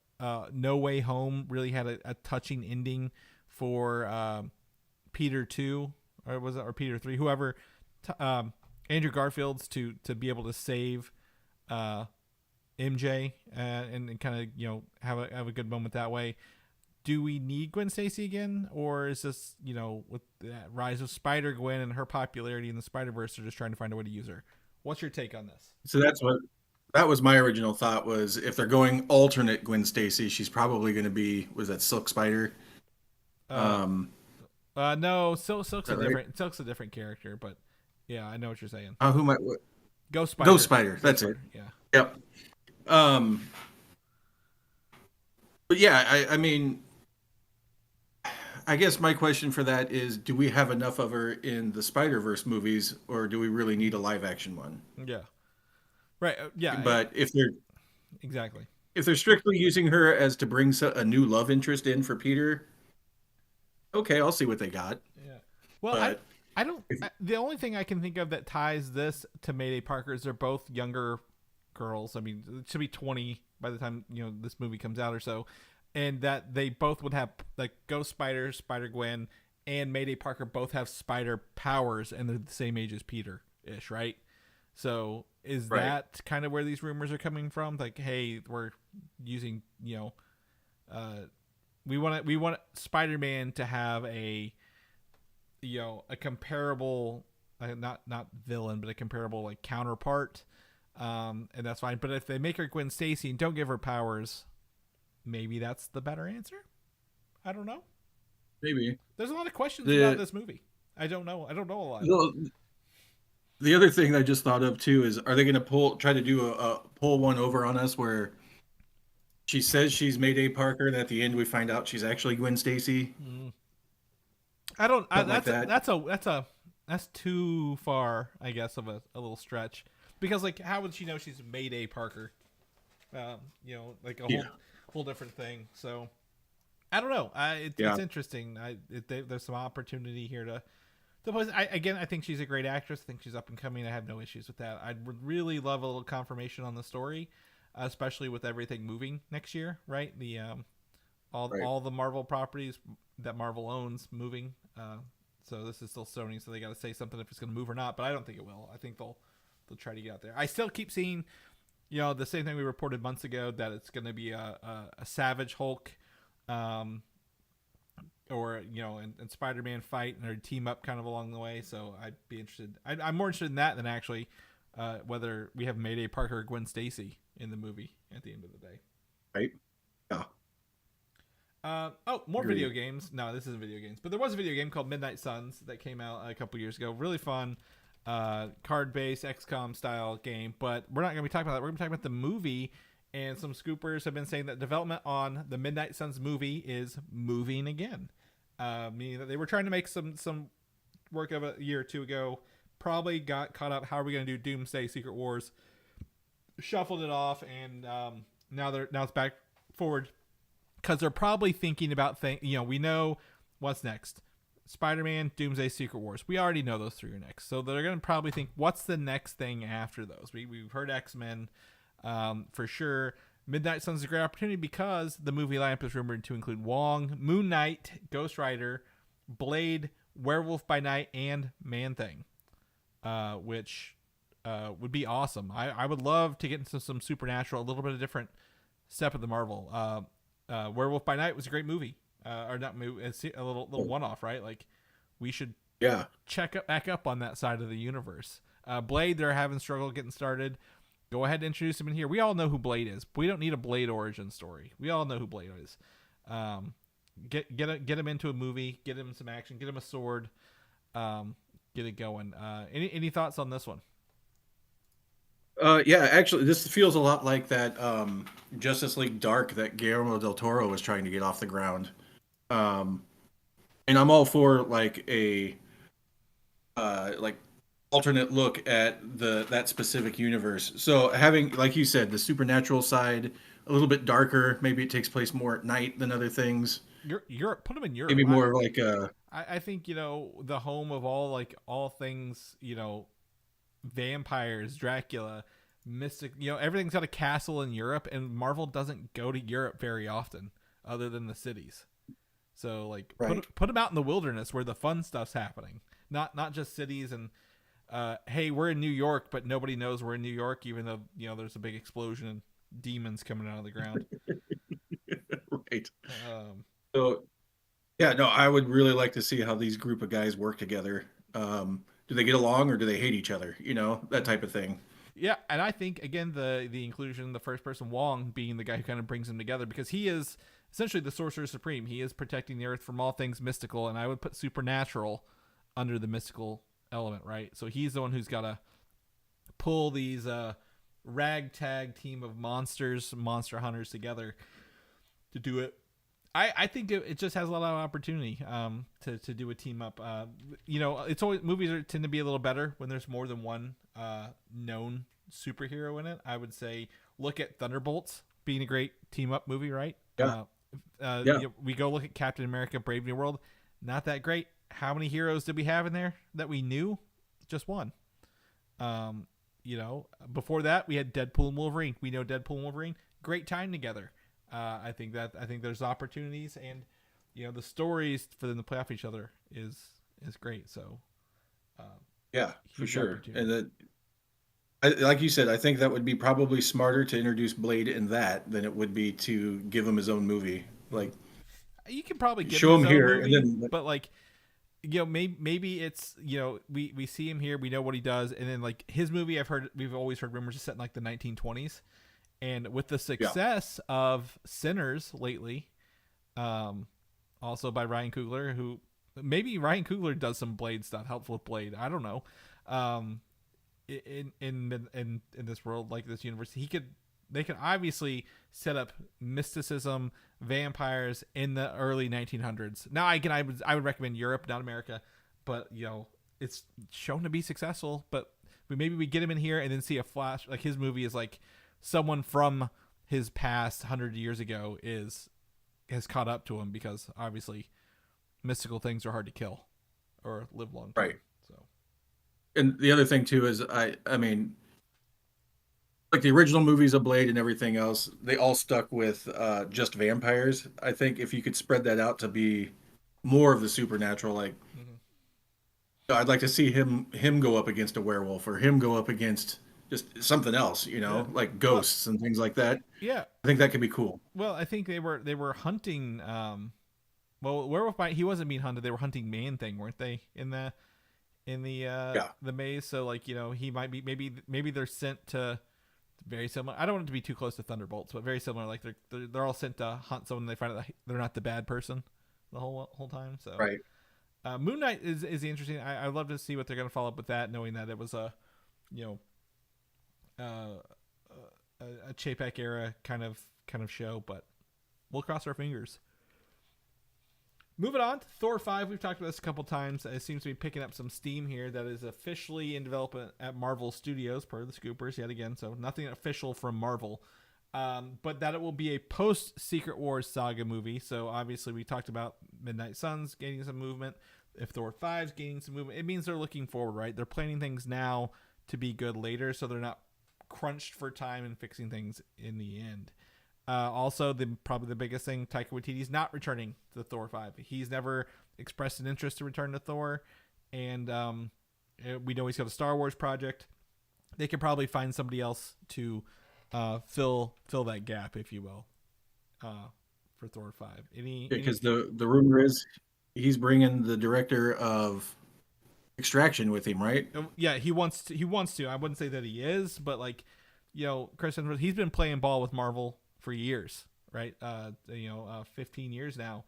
No Way Home really had a touching ending for Peter 2, or Peter 3, whoever, Andrew Garfield's to be able to save MJ and kind of have a good moment that way. Do we need Gwen Stacy again, or is this with the rise of Spider-Gwen and her popularity in the Spider-Verse, they're just trying to find a way to use her? What's your take on this? So that was my original thought, was if they're going alternate Gwen Stacy, she's probably going to be, was that Silk Spider? No, Silk's a different Silk's a different character, but yeah, I know what you're saying. Who might? Ghost Spider. Ghost Spider. That's it. Yeah. Yep. But yeah, I mean, I guess my question for that is, do we have enough of her in the Spider-Verse movies, or do we really need a live-action one? Yeah. Right. Yeah. But if they're strictly using her as to bring a new love interest in for Peter, okay, I'll see what they got. Yeah. Well, I don't. The only thing I can think of that ties this to Mayday Parker is they're both younger girls. I mean, it should be 20 by the time this movie comes out or so, and that they both would have like Ghost Spider, Spider-Gwen, and Mayday Parker both have spider powers, and they're the same age as Peter-ish, right? So is that kind of where these rumors are coming from? Like, hey, we're using, we want Spider-Man to have a comparable, not villain, but a comparable like counterpart and that's fine. But if they make her Gwen Stacy and don't give her powers, maybe that's the better answer. I don't know. Maybe. There's a lot of questions about this movie. I don't know. I don't know a lot. The other thing I just thought of too is, are they going to try to do a pull one over on us where she says she's Mayday Parker, and at the end we find out she's actually Gwen Stacy? I don't. That's too far, I guess, of a little stretch. Because like, how would she know she's Mayday Parker? Like a whole different thing. So I don't know. It's interesting. There's some opportunity here to. I think she's a great actress. I think she's up and coming. I have no issues with that. I would really love a little confirmation on the story, especially with everything moving next year, right? The all the Marvel properties that Marvel owns moving. So this is still Sony, so they got to say something if it's going to move or not. But I don't think it will. I think they'll try to get out there. I still keep seeing, the same thing we reported months ago, that it's going to be a Savage Hulk. Or and Spider-Man fight and or team up kind of along the way. So I'd be interested. I'm more interested in that than actually whether we have Mayday Parker or Gwen Stacy in the movie at the end of the day. Right. Yeah. More video games. No, this isn't video games, but there was a video game called Midnight Suns that came out a couple years ago. Really fun, card-based XCOM style game. But we're not going to be talking about that. We're going to be talking about the movie. And some scoopers have been saying that development on the Midnight Suns movie is moving again. Meaning that they were trying to make some work of a year or two ago. Probably got caught up. How are we going to do Doomsday Secret Wars? Shuffled it off, and now it's back forward because they're probably thinking about things. We know what's next. Spider-Man, Doomsday Secret Wars. We already know those three are next. So they're going to probably think, what's the next thing after those? We've heard X-Men. For sure. Midnight Suns is a great opportunity because the movie lineup is rumored to include Wong, Moon Knight, Ghost Rider, Blade, Werewolf by Night, and Man-Thing, which would be awesome. I would love to get into some Supernatural, a little bit of different step of the Marvel. Werewolf by Night was a great movie, or not movie. It's a little one-off, right? Like we should check back up on that side of the universe. Blade, they're having struggle getting started. Go ahead and introduce him in here. We all know who Blade is. We don't need a Blade origin story. We all know who Blade is. Get him into a movie. Get him some action. Get him a sword. Get it going. Any thoughts on this one? Yeah, actually, this feels a lot like that Justice League Dark that Guillermo del Toro was trying to get off the ground. And I'm all for like a alternate look at that specific universe. So having, like you said, the supernatural side a little bit darker. Maybe it takes place more at night than other things. Europe, put them in Europe. Maybe more like I think the home of all things, vampires, Dracula, mystic. Everything's got a castle in Europe, and Marvel doesn't go to Europe very often, other than the cities. So put them out in the wilderness where the fun stuff's happening, not just cities and. Hey, we're in New York, but nobody knows we're in New York, even though there's a big explosion and demons coming out of the ground. Right. So, yeah, no, I would really like to see how these group of guys work together. Do they get along, or do they hate each other? That type of thing. Yeah, and I think again the inclusion, the first person Wong being the guy who kind of brings them together, because he is essentially the Sorcerer Supreme. He is protecting the Earth from all things mystical, and I would put supernatural under the mystical element, right? So he's the one who's got to pull these ragtag team of monster hunters together to do it. I think it just has a lot of opportunity to do a team up. It's always movies tend to be a little better when there's more than one known superhero in it. I would say look at Thunderbolts being a great team up movie, right? Yeah. We go look at Captain America: Brave New World. Not that great. How many heroes did we have in there that we knew? Just one. Before that we had Deadpool and Wolverine. We know Deadpool and Wolverine. Great time together. I think there's opportunities, and the stories for them to play off each other is great. So yeah, for sure. And like you said, I think that would be probably smarter to introduce Blade in that than it would be to give him his own movie. Like you can probably show him here, movie, and then but like maybe it's, we see him here, we know what he does, and then like his movie, we've always heard rumors is set in like the 1920s, and with the success of Sinners lately, also by Ryan Coogler, who maybe Ryan Coogler does some Blade stuff, helpful with Blade, I don't know, in this world, like this universe, they can obviously set up mysticism, vampires in the early 1900s. Now, I would recommend Europe, not America, but it's shown to be successful. But maybe we get him in here and then see a flash. Like his movie is like someone from his past 100 years ago has caught up to him, because obviously mystical things are hard to kill or live long. Right. So, and the other thing too is I mean, like the original movies of Blade and everything else, they all stuck with just vampires. I think if you could spread that out to be more of the supernatural, like I'd like to see him go up against a werewolf, or him go up against just something else, like ghosts and things like that. Yeah, I think that could be cool. Well, I think they were hunting. Werewolf he wasn't being hunted. They were hunting Man Thing, weren't they? In the maze. So like he might be maybe they're sent to. Very similar. I don't want it to be too close to Thunderbolts, but very similar. Like they're all sent to hunt someone. And they find out that they're not the bad person the whole time. So right. Moon Knight is interesting. I'd love to see what they're going to follow up with that, knowing that it was a Chapek era kind of show. But we'll cross our fingers. Moving on to Thor 5, we've talked about this a couple times. It seems to be picking up some steam here. That is officially in development at Marvel Studios, per the Scoopers, yet again. So nothing official from Marvel. But that it will be a post-Secret Wars saga movie. So obviously we talked about Midnight Suns gaining some movement. If Thor 5 is gaining some movement, it means they're looking forward, right? They're planning things now to be good later, so they're not crunched for time and fixing things in the end. Also, probably the biggest thing, Taika Waititi's not returning to Thor 5. He's never expressed an interest to return to Thor, and we know he's got a Star Wars project. They could probably find somebody else to fill that gap, if you will, for Thor 5. Because the rumor is he's bringing the director of Extraction with him, right? Yeah, he wants to. I wouldn't say that he is, but like, Chris Hemsworth, he's been playing ball with Marvel for years, right? 15 years now.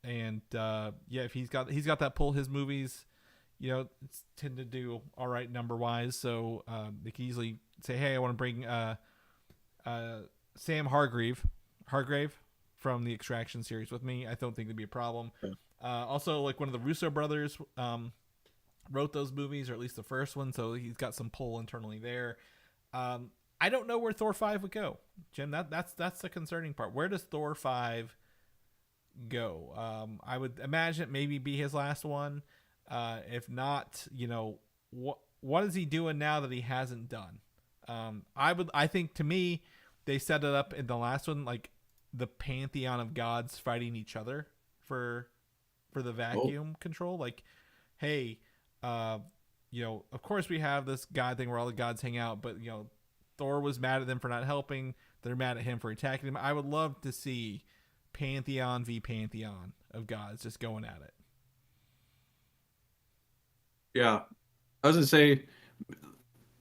If he's got that pull, his movies, tend to do all right number wise. So they can easily say, hey, I want to bring Sam Hargrave from the Extraction series with me. I don't think that'd be a problem. Okay. Also, like one of the Russo brothers wrote those movies, or at least the first one, so he's got some pull internally there. I don't know where Thor 5 would go, Jim. That's the concerning part. Where does Thor 5 go? I would imagine it maybe be his last one. If not, what is he doing now that he hasn't done? I think, to me, they set it up in the last one like the pantheon of gods fighting each other for the vacuum control. Like, hey, of course we have this god thing where all the gods hang out, but Thor was mad at them for not helping. They're mad at him for attacking him. I would love to see pantheon v pantheon of gods just going at it. Yeah. I was going to say,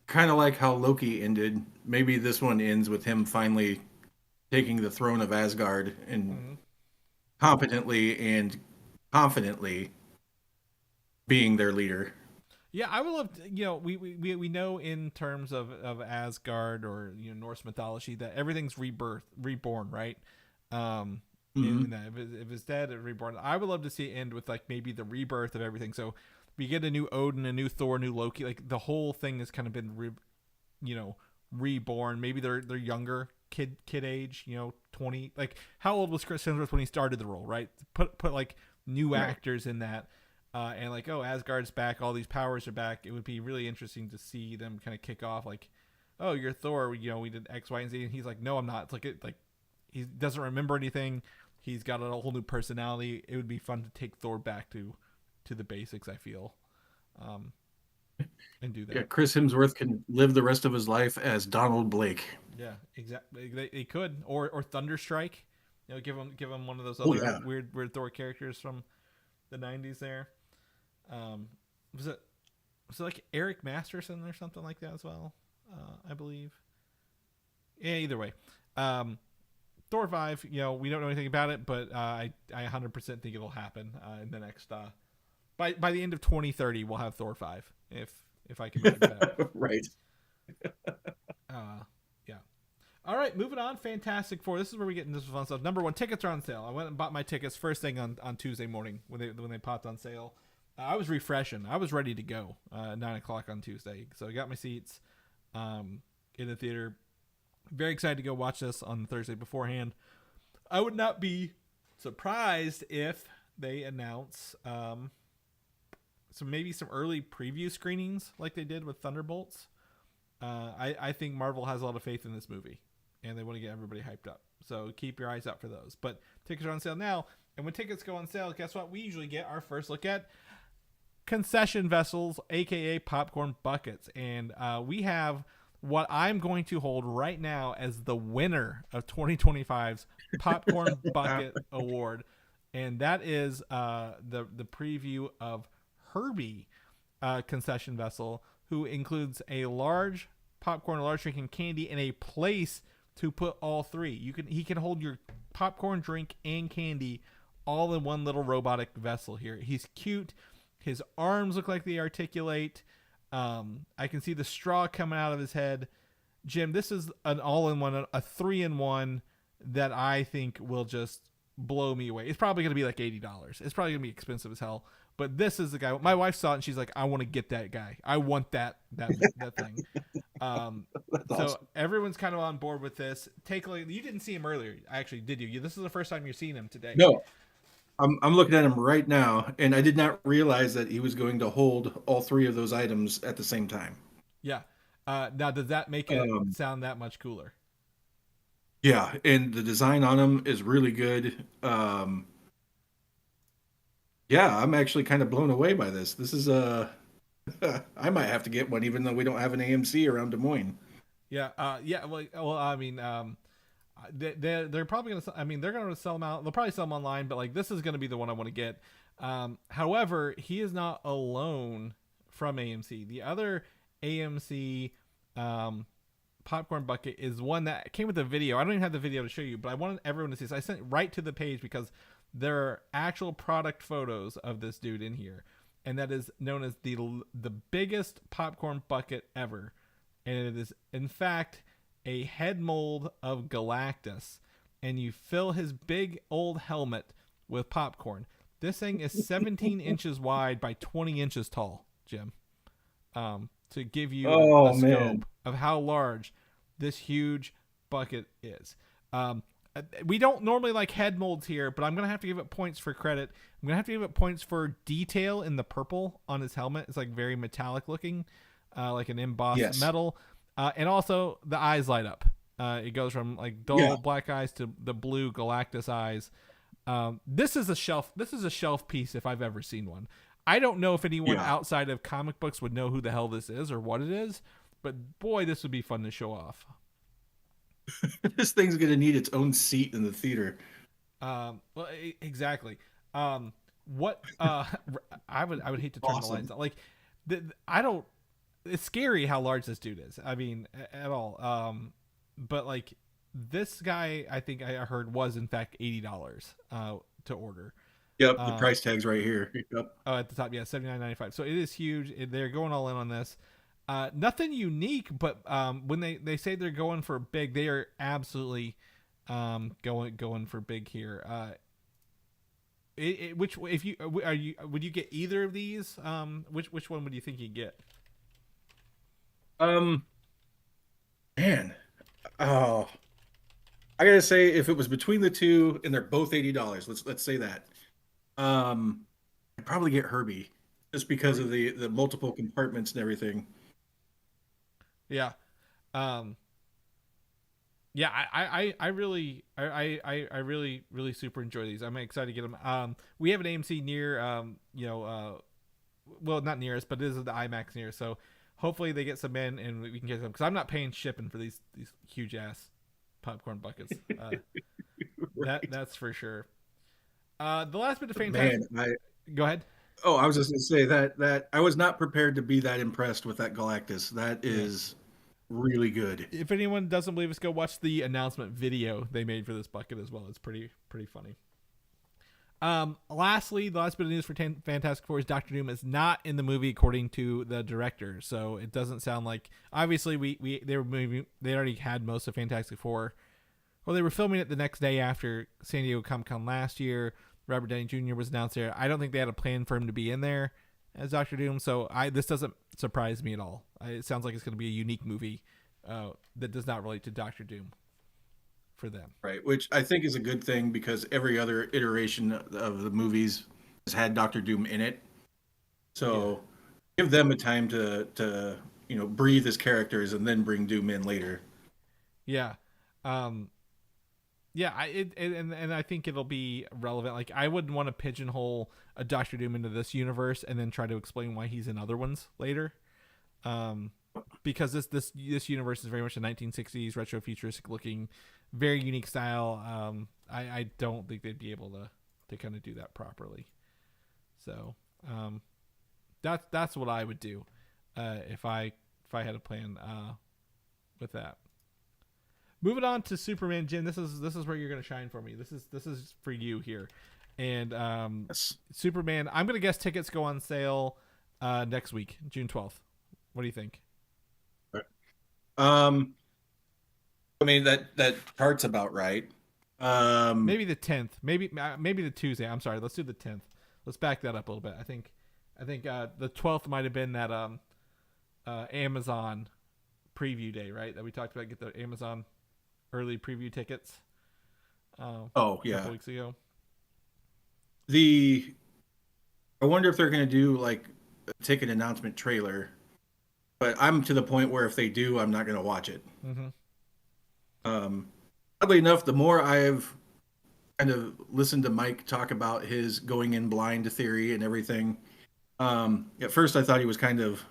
kind of like how Loki ended, maybe this one ends with him finally taking the throne of Asgard and competently and confidently being their leader. Yeah, I would love to, we know in terms of Asgard or Norse mythology that everything's reborn, right? In that, if it's dead, it's reborn. I would love to see it end with like maybe the rebirth of everything. So we get a new Odin, a new Thor, new Loki. Like the whole thing has kind of been reborn. Maybe they're younger, kid age, 20. Like how old was Chris Hemsworth when he started the role, right? Put like new actors in that. And like, oh, Asgard's back, all these powers are back. It would be really interesting to see them kind of kick off like, oh, you're Thor, we did X, Y, and Z, and he's like, no, I'm not. It's like he doesn't remember anything. He's got a whole new personality. It would be fun to take Thor back to the basics, I feel, and do that. Yeah, Chris Hemsworth can live the rest of his life as Donald Blake. Yeah, exactly. They could, or Thunderstrike. Give him one of those other weird Thor characters from the 90s there. Was it like Eric Masterson or something like that as well? I believe. Yeah, either way. Thor 5, we don't know anything about it, but I 100% think it'll happen in the next by the end of 2030 we'll have Thor 5 if I can make it better. Right. Yeah. All right, moving on. Fantastic Four. This is where we get into some fun stuff. Number 1, tickets are on sale. I went and bought my tickets first thing on Tuesday morning when they popped on sale. I was refreshing. I was ready to go 9:00 on Tuesday, so I got my seats in the theater. Very excited to go watch this on the Thursday beforehand. I would not be surprised if they announce maybe some early preview screenings like they did with Thunderbolts. I think Marvel has a lot of faith in this movie, and they want to get everybody hyped up. So keep your eyes out for those. But tickets are on sale now, and when tickets go on sale, guess what? We usually get our first look at concession vessels, aka popcorn buckets, and we have what I'm going to hold right now as the winner of 2025's Popcorn Bucket Award, and that is the preview of Herbie concession vessel, who includes a large popcorn, a large drink, and candy, and a place to put all three. He can hold your popcorn, drink, and candy all in one little robotic vessel here. He's cute. His arms look like they articulate. I can see the straw coming out of his head. Jim, this is an all-in-one, a 3-in-1 that I think will just blow me away. It's probably going to be like $80. It's probably going to be expensive as hell. But this is the guy. My wife saw it and she's like, I want to get that guy. I want that thing. So everyone's kind of on board with this. Take a look. You didn't see him earlier, actually, did you? This is the first time you're seeing him today. No. I'm looking at him right now, and I did not realize that he was going to hold all three of those items at the same time. Yeah. Now, does that make it sound that much cooler? Yeah, and the design on them is really good. Yeah, I'm actually kind of blown away by this. This is I might have to get one, even though we don't have an AMC around Des Moines. Yeah. Well, I mean, they're probably gonna. I mean, they're gonna sell them out. They'll probably sell them online, but like this is gonna be the one I want to get. However, he is not alone from AMC. The other AMC popcorn bucket is one that came with a video. I don't even have the video to show you, but I wanted everyone to see this. I sent it right to the page because there are actual product photos of this dude in here, and that is known as the biggest popcorn bucket ever, and it is in fact a head mold of Galactus, and you fill his big old helmet with popcorn. This thing is 17 inches wide by 20 inches tall, Jim. To give you a scope of how large this huge bucket is. We don't normally like head molds here, but I'm going to have to give it points for credit. I'm going to have to give it points for detail in the purple on his helmet. It's like very metallic looking, like an embossed metal. And also the eyes light up. It goes from like dull black eyes to the blue Galactus eyes. This is a shelf piece if I've ever seen one. I don't know if anyone outside of comic books would know who the hell this is or what it is, but boy, this would be fun to show off. This thing's going to need its own seat in the theater. Well, exactly. What I would hate to turn the lights on. Like, it's scary how large this dude is. I mean, at all. But like this guy, I think I heard was in fact $80 to order. Yep, the price tag's right here. Yep. Oh, at the top, yeah, $79.95. So it is huge. They're going all in on this. Nothing unique, but when they say they're going for big, they are absolutely going for big here. Would you get either of these? Which one would you think you'd get? Man, oh, I gotta say, if it was between the two and they're both $80, let's say that. I'd probably get Herbie just because of the multiple compartments and everything. Yeah. I really super enjoy these. I'm excited to get them. We have an AMC near, well, not near us, but it is the IMAX near. So hopefully they get some in and we can get them, because I'm not paying shipping for these huge ass popcorn buckets. Right. That's for sure. The last bit of fantastic. Man, Go ahead. Oh, I was just going to say that I was not prepared to be that impressed with that Galactus. That Yeah. is really good. If anyone doesn't believe us, go watch the announcement video they made for this bucket as well. It's pretty funny. Lastly, the last bit of news for Fantastic Four is Doctor Doom is not in the movie according to the director. So it doesn't sound like, obviously they already had most of Fantastic Four. Well, they were filming it the next day after San Diego Comic-Con last year. Robert Downey Jr. was announced there. I don't think they had a plan for him to be in there as Doctor Doom. So this doesn't surprise me at all. It sounds like it's going to be a unique movie that does not relate to Doctor Doom for them. Right, which I think is a good thing because every other iteration of the movies has had Doctor Doom in it. So give them a time to breathe as characters and then bring Doom in later. Yeah. Yeah, and I think it'll be relevant. Like, I wouldn't want to pigeonhole a Doctor Doom into this universe and then try to explain why he's in other ones later. Because this universe is very much a 1960s retro futuristic looking, very unique style. I don't think they'd be able to kind of do that properly. So that's what I would do if I had a plan with that. Moving on to Superman, Jim. This is where you're going to shine for me. This is for you here, and Yes. Superman. I'm going to guess tickets go on sale next week, June 12th. What do you think? I mean that part's about right. Maybe the 10th. Maybe the Tuesday. I'm sorry. Let's do the 10th. Let's back that up a little bit. I think the 12th might have been that Amazon preview day, right? That we talked about. Get the Amazon early preview tickets. Oh A yeah. couple weeks ago. I wonder if they're going to do like a ticket announcement trailer. But I'm to the point where if they do, I'm not going to watch it. Mm-hmm. Oddly enough, the more I've kind of listened to Mike talk about his going in blind theory and everything, at first I thought he was kind of,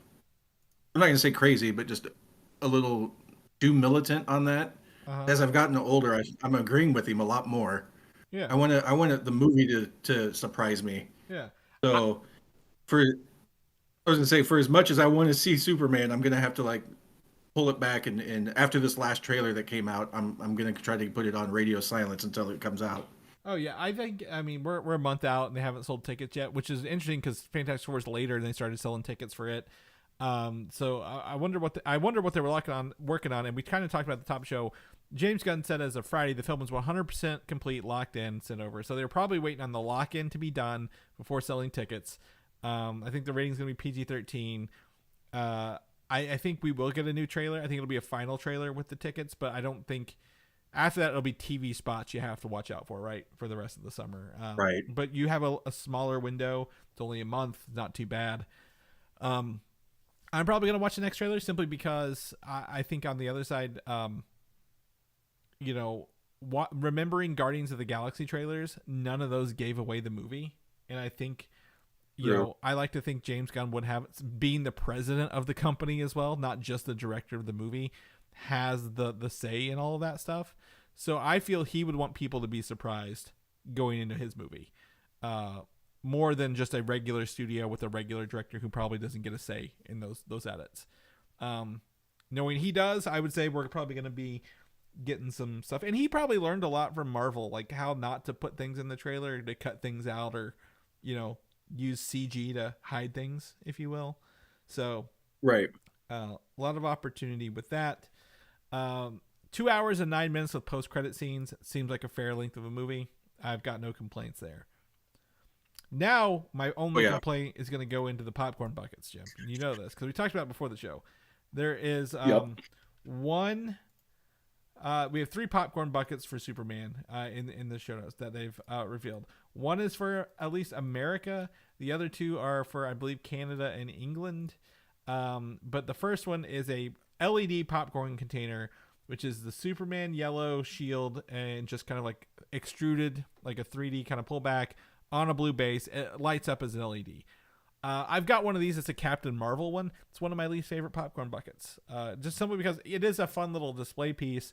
I'm not going to say crazy, but just a little too militant on that. Uh-huh. As I've gotten older, I'm agreeing with him a lot more. Yeah. I want the movie to surprise me. Yeah. So I was gonna say, for as much as I want to see Superman, I'm gonna have to like pull it back, and after this last trailer that came out, I'm gonna try to put it on radio silence until it comes out. Oh yeah, I mean we're a month out and they haven't sold tickets yet, which is interesting because Fantastic Four is later and they started selling tickets for it. So I wonder what they were working on, and we kind of talked about at the top show. James Gunn said as of Friday the film was 100% complete, locked in, sent over. So they were probably waiting on the lock in to be done before selling tickets. I think the rating's gonna be PG-13. I think we will get a new trailer. I think it'll be a final trailer with the tickets, but I don't think after that it'll be TV spots you have to watch out for, right, for the rest of the summer. Right. But you have a smaller window. It's only a month. Not too bad. I'm probably gonna watch the next trailer simply because I think on the other side, remembering Guardians of the Galaxy trailers, none of those gave away the movie, and I think. I like to think James Gunn would have, being the president of the company as well, not just the director of the movie, has the say in all of that stuff. So I feel he would want people to be surprised going into his movie, more than just a regular studio with a regular director who probably doesn't get a say in those edits. Knowing he does, I would say we're probably going to be getting some stuff, and he probably learned a lot from Marvel, like how not to put things in the trailer, to cut things out, or use CG to hide things, if you will. So Right. a lot of opportunity with that. 2 hours and 9 minutes with post-credit scenes seems like a fair length of a movie. I've got no complaints there. Now my only complaint is going to go into the popcorn buckets, Jim. You know this because we talked about it before the show. There is one. We have 3 popcorn buckets for Superman in the show notes that they've revealed. One is for at least America. The other 2 are for, I believe, Canada and England. But the first one is a LED popcorn container, which is the Superman yellow shield and just kind of like extruded, like a 3D kind of pullback on a blue base. It lights up as an LED. I've got one of these. It's a Captain Marvel one. It's one of my least favorite popcorn buckets. Just simply because it is a fun little display piece,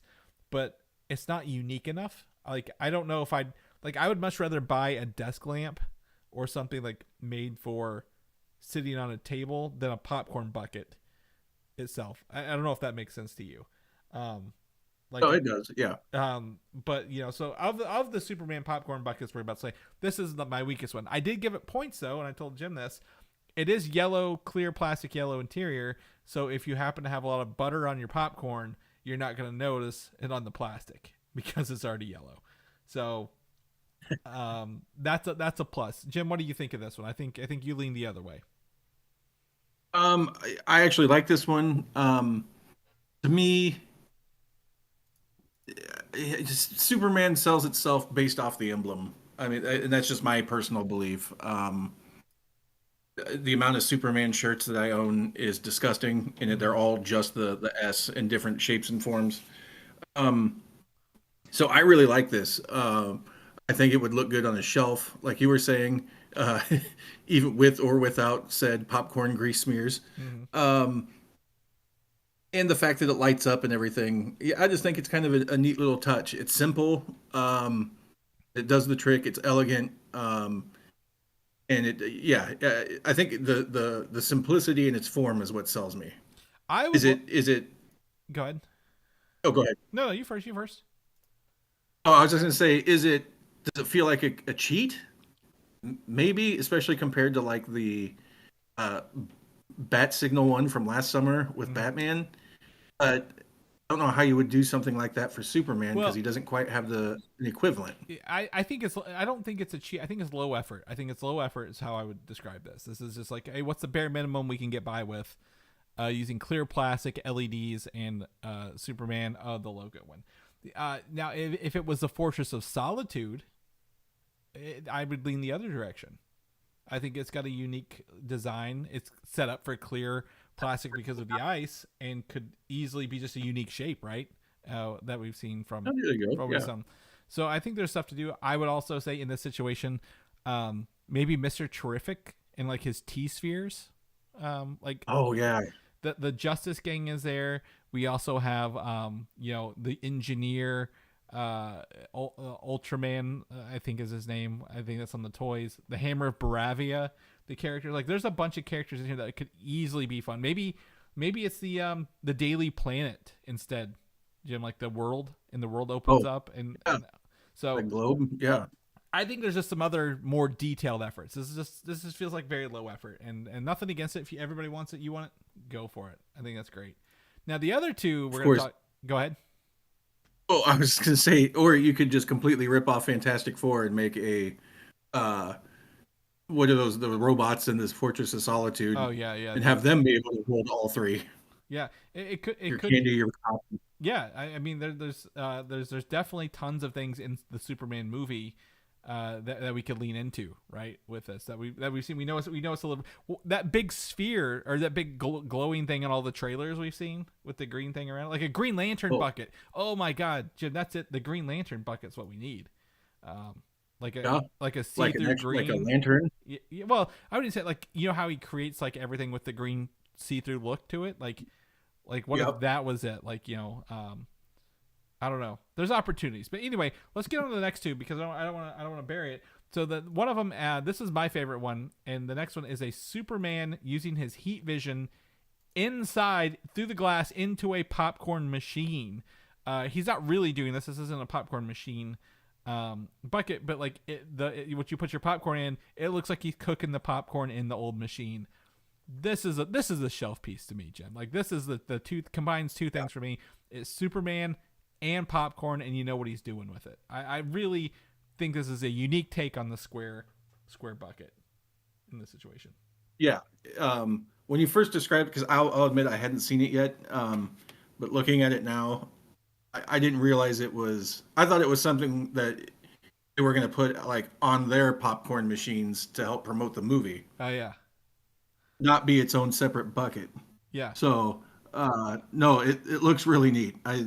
but it's not unique enough. Like, I don't know if I would much rather buy a desk lamp or something like made for sitting on a table than a popcorn bucket itself. I don't know if that makes sense to you. Oh, it does. Yeah. But so of the Superman popcorn buckets, we're about to say this is my weakest one. I did give it points though, and I told Jim this. It is yellow, clear plastic yellow interior. So if you happen to have a lot of butter on your popcorn, you're not going to notice it on the plastic because it's already yellow. So that's a plus. Jim, what do you think of this one? I think you lean the other way. I actually like this one. To me, Superman sells itself based off the emblem. I mean, and that's just my personal belief. The amount of Superman shirts that I own is disgusting, and they're all just the S in different shapes and forms. So I really like this. I think it would look good on a shelf, like you were saying, even with or without said popcorn grease smears. And the fact that it lights up and everything. Yeah, I just think it's kind of a neat little touch. It's simple. It does the trick. It's elegant. And I think the simplicity in its form is what sells me. Is it? Go ahead. Oh, go ahead. No, you first. Oh, I was just gonna say, does it feel like a cheat? Maybe, especially compared to like the Bat Signal one from last summer with Batman. I don't know how you would do something like that for Superman because he doesn't quite have an equivalent. I think I don't think it's a cheat. I think it's low effort. I think it's low effort is how I would describe this. This is just like, hey, what's the bare minimum we can get by with using clear plastic, LEDs, and Superman, the logo one. Now, if it was the Fortress of Solitude, I would lean the other direction. I think it's got a unique design. It's set up for clear plastic because of the ice, and could easily be just a unique shape, right? That we've seen from some. So I think there's stuff to do. I would also say in this situation, maybe Mr. Terrific and like his T-spheres, the Justice Gang is there. We also have the Engineer, Ultraman, I think is his name. I think that's on the toys. The Hammer of Baravia, the character. Like, there's a bunch of characters in here that could easily be fun. Maybe it's the Daily Planet instead, Jim. Like the world opens up and so the globe. Yeah. I think there's just some other more detailed efforts. This just feels like very low effort, and nothing against it. If everybody wants it, you want it, go for it. I think that's great. Now the other two, we're going to talk. Go ahead. Oh, I was going to say, or you could just completely rip off Fantastic Four and make a, what are those, the robots in this Fortress of Solitude? Oh yeah. And have them be able to hold all three. Yeah, it could. Your copy. Yeah, I mean, there's definitely tons of things in the Superman movie that we could lean into, right, with this that we've seen. We know it's a little that big sphere or that big glowing thing in all the trailers we've seen with the green thing around it, like a Green Lantern bucket. Oh my God, Jim, that's it. The Green Lantern bucket's what we need. Like a see-through green, like a lantern. Yeah, well, I wouldn't say like, how he creates like everything with the green see-through look to it, like what if that was it, like I don't know. There's opportunities, but anyway, let's get on to the next two because I don't want to bury it. So one of them, this is my favorite one, and the next one is a Superman using his heat vision inside through the glass into a popcorn machine. He's not really doing this. This isn't a popcorn machine bucket, but like what you put your popcorn in, it looks like he's cooking the popcorn in the old machine. This is a shelf piece to me, Jim. Like, this is the two combines two things for me. It's Superman and popcorn, and you know what he's doing with it. I really think this is a unique take on the square bucket in this situation. Yeah. When you first described it, because I'll admit I hadn't seen it yet, but looking at it now, I didn't realize it was. I thought it was something that they were going to put like on their popcorn machines to help promote the movie. Oh yeah. Not be its own separate bucket. Yeah. So no, it looks really neat. I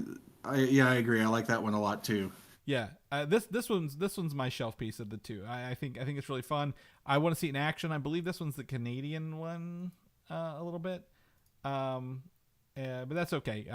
agree. I like that one a lot too. Yeah, this one's my shelf piece of the two. I think it's really fun. I want to see it in action. I believe this one's the Canadian one a little bit, but that's okay.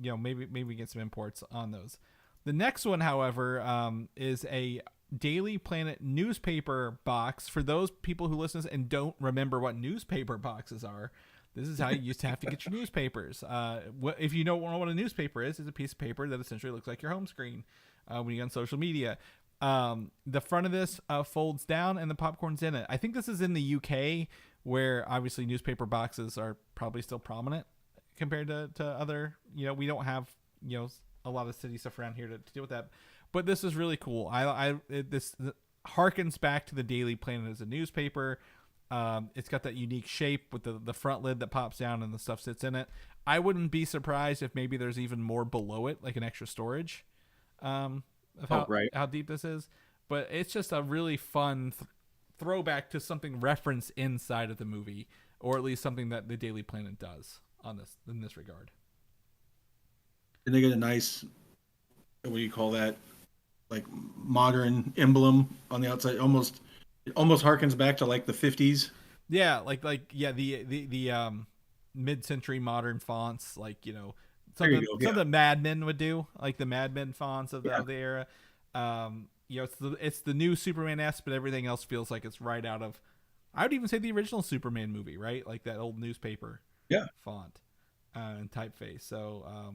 Maybe we get some imports on those. The next one, however, is a Daily Planet newspaper box. For those people who listen and don't remember what newspaper boxes are, this is how you used to have to get your newspapers. If you don't know what a newspaper is, it's a piece of paper that essentially looks like your home screen when you're on social media. The front of this folds down and the popcorn's in it. I think this is in the UK, where obviously newspaper boxes are probably still prominent compared to other, we don't have, a lot of city stuff around here to deal with that. But this is really cool. This harkens back to the Daily Planet as a newspaper. It's got that unique shape with the front lid that pops down and the stuff sits in it. I wouldn't be surprised if maybe there's even more below it, like an extra storage. Of how deep this is. But it's just a really fun throwback to something referenced inside of the movie, or at least something that the Daily Planet does in this regard. And they get a nice, what do you call that, like modern emblem on the outside. It almost harkens back to like the 50s. Yeah, the mid-century modern fonts, like, something Mad Men would do, like the Mad Men fonts of the era. It's the new Superman-esque, but everything else feels like it's right out of, I would even say, the original Superman movie, right? Like that old newspaper font and typeface. So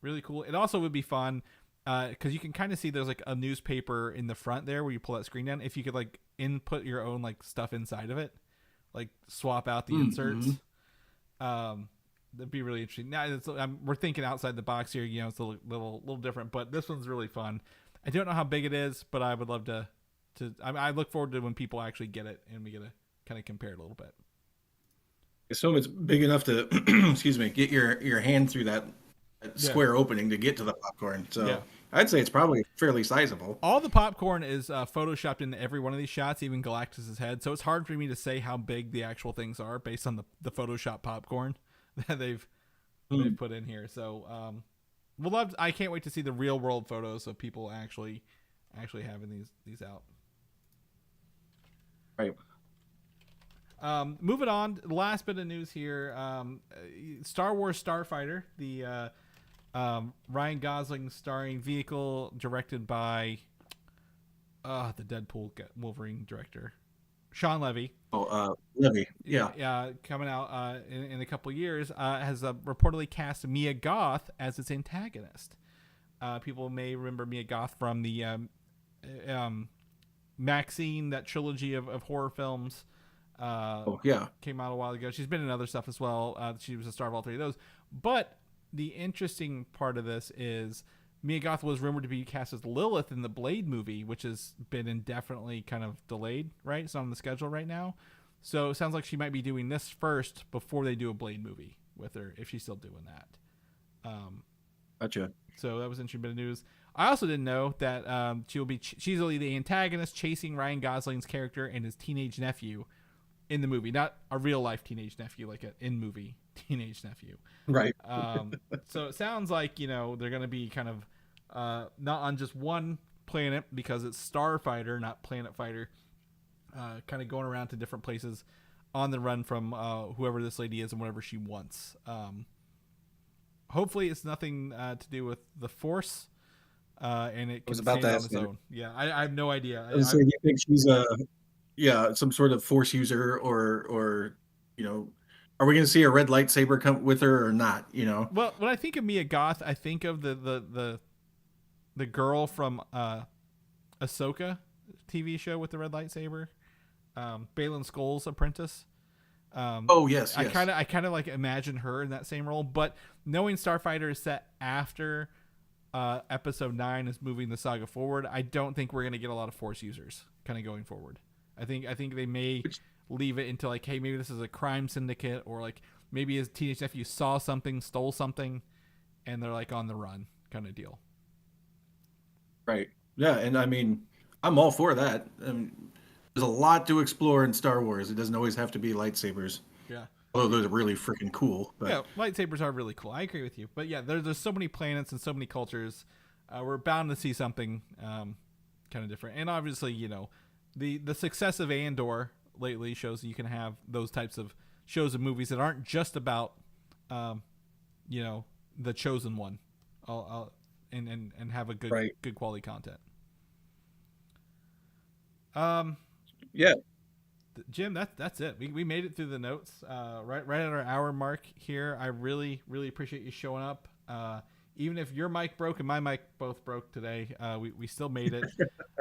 really cool. It also would be fun because you can kind of see there's like a newspaper in the front there where you pull that screen down. If you could like input your own like stuff inside of it, like swap out the inserts. That'd be really interesting. Now we're thinking outside the box here. It's a little different, but this one's really fun. I don't know how big it is, but I would love to. I look forward to when people actually get it and we get to kind of compare it a little bit. So it's big enough to, excuse me, get your hand through that square opening to get to the popcorn. So I'd say it's probably fairly sizable. All the popcorn is photoshopped into every one of these shots, even Galactus's head. So it's hard for me to say how big the actual things are based on the Photoshop popcorn that they've put in here. So I can't wait to see the real world photos of people actually having these out. Right. Moving on, the last bit of news here. Star Wars Starfighter, the Ryan Gosling starring vehicle, directed by the Deadpool Wolverine director, Sean Levy. Levy. Yeah. Coming out in a couple years, has reportedly cast Mia Goth as its antagonist. People may remember Mia Goth from the Maxine, that trilogy of horror films. Came out a while ago. She's been in other stuff as well. She was a star of all three of those. But the interesting part of this is Mia Goth was rumored to be cast as Lilith in the Blade movie, which has been indefinitely kind of delayed, right? It's on the schedule right now. So it sounds like she might be doing this first before they do a Blade movie with her, if she's still doing that. Gotcha. So that was an interesting bit of news. I also didn't know that she's the antagonist chasing Ryan Gosling's character and his teenage nephew in the movie, not a real life teenage nephew, like an in movie teenage nephew. Right. So it sounds like, they're going to be kind of not on just one planet, because it's Starfighter, not Planet Fighter, kind of going around to different places on the run from whoever this lady is and whatever she wants. Hopefully it's nothing to do with the Force, and it can stand on its own. Yeah, I have no idea. So you think she's some sort of Force user, or are we going to see a red lightsaber come with her or not? Well, when I think of Mia Goth, I think of the girl from Ahsoka TV show with the red lightsaber, Baylan Skoll's apprentice. Yes. I kind of like imagine her in that same role, but knowing Starfighter is set after episode 9 is moving the saga forward, I don't think we're going to get a lot of Force users kind of going forward. I think they may leave it into like, hey, maybe this is a crime syndicate, or like maybe his teenage nephew saw something, stole something, and they're like on the run kind of deal. Right. Yeah, and I mean, I'm all for that. There's a lot to explore in Star Wars. It doesn't always have to be lightsabers. Yeah. Although those are really freaking cool. But... yeah, lightsabers are really cool. I agree with you. But yeah, there's so many planets and so many cultures. We're bound to see something kind of different. And obviously, the success of Andor lately shows that you can have those types of shows and movies that aren't just about, the chosen one, and have a good quality content. Yeah. Jim, that's it. We made it through the notes. Right at our hour mark here. I really appreciate you showing up. Even if your mic broke and my mic both broke today, we still made it.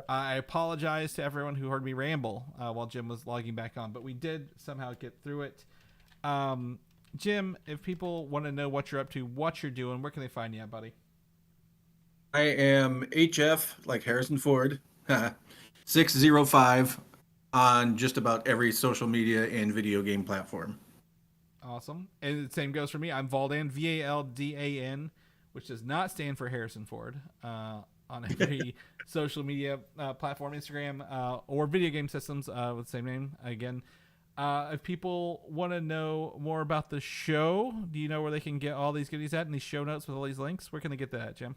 I apologize to everyone who heard me ramble while Jim was logging back on, but we did somehow get through it. Jim, if people want to know what you're up to, what you're doing, where can they find you at, buddy? I am HF, like Harrison Ford, 605 on just about every social media and video game platform. Awesome. And the same goes for me. I'm Valdan, Valdan, which does not stand for Harrison Ford, on every social media platform, Instagram, or video game systems with the same name. Again, if people want to know more about the show, do you know where they can get all these goodies at and these show notes with all these links? Where can they get that at, Jim?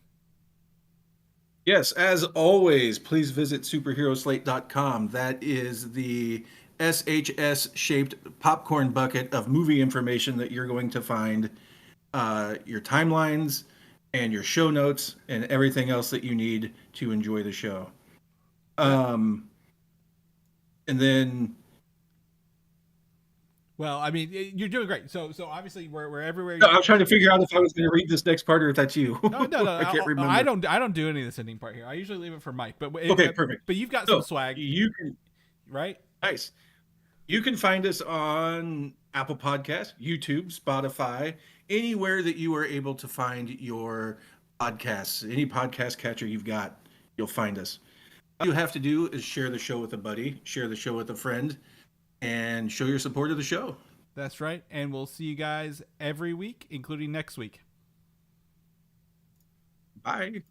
Yes, as always, please visit superheroslate.com. That is the SHS-shaped popcorn bucket of movie information that you're going to find, your timelines and your show notes and everything else that you need to enjoy the show. And then... Well, I mean, you're doing great. So obviously we're everywhere. No, I was trying to figure out if I was going to read this next part or if that's you. No. I can't remember. I don't do any of this ending part here. I usually leave it for Mike. But Okay, perfect. But you've got some swag. You can, right? Nice. You can find us on Apple Podcasts, YouTube, Spotify, anywhere that you are able to find your podcasts. Any podcast catcher you've got, you'll find us. All you have to do is share the show with a buddy, share the show with a friend, and show your support of the show. That's right. And we'll see you guys every week, including next week. Bye.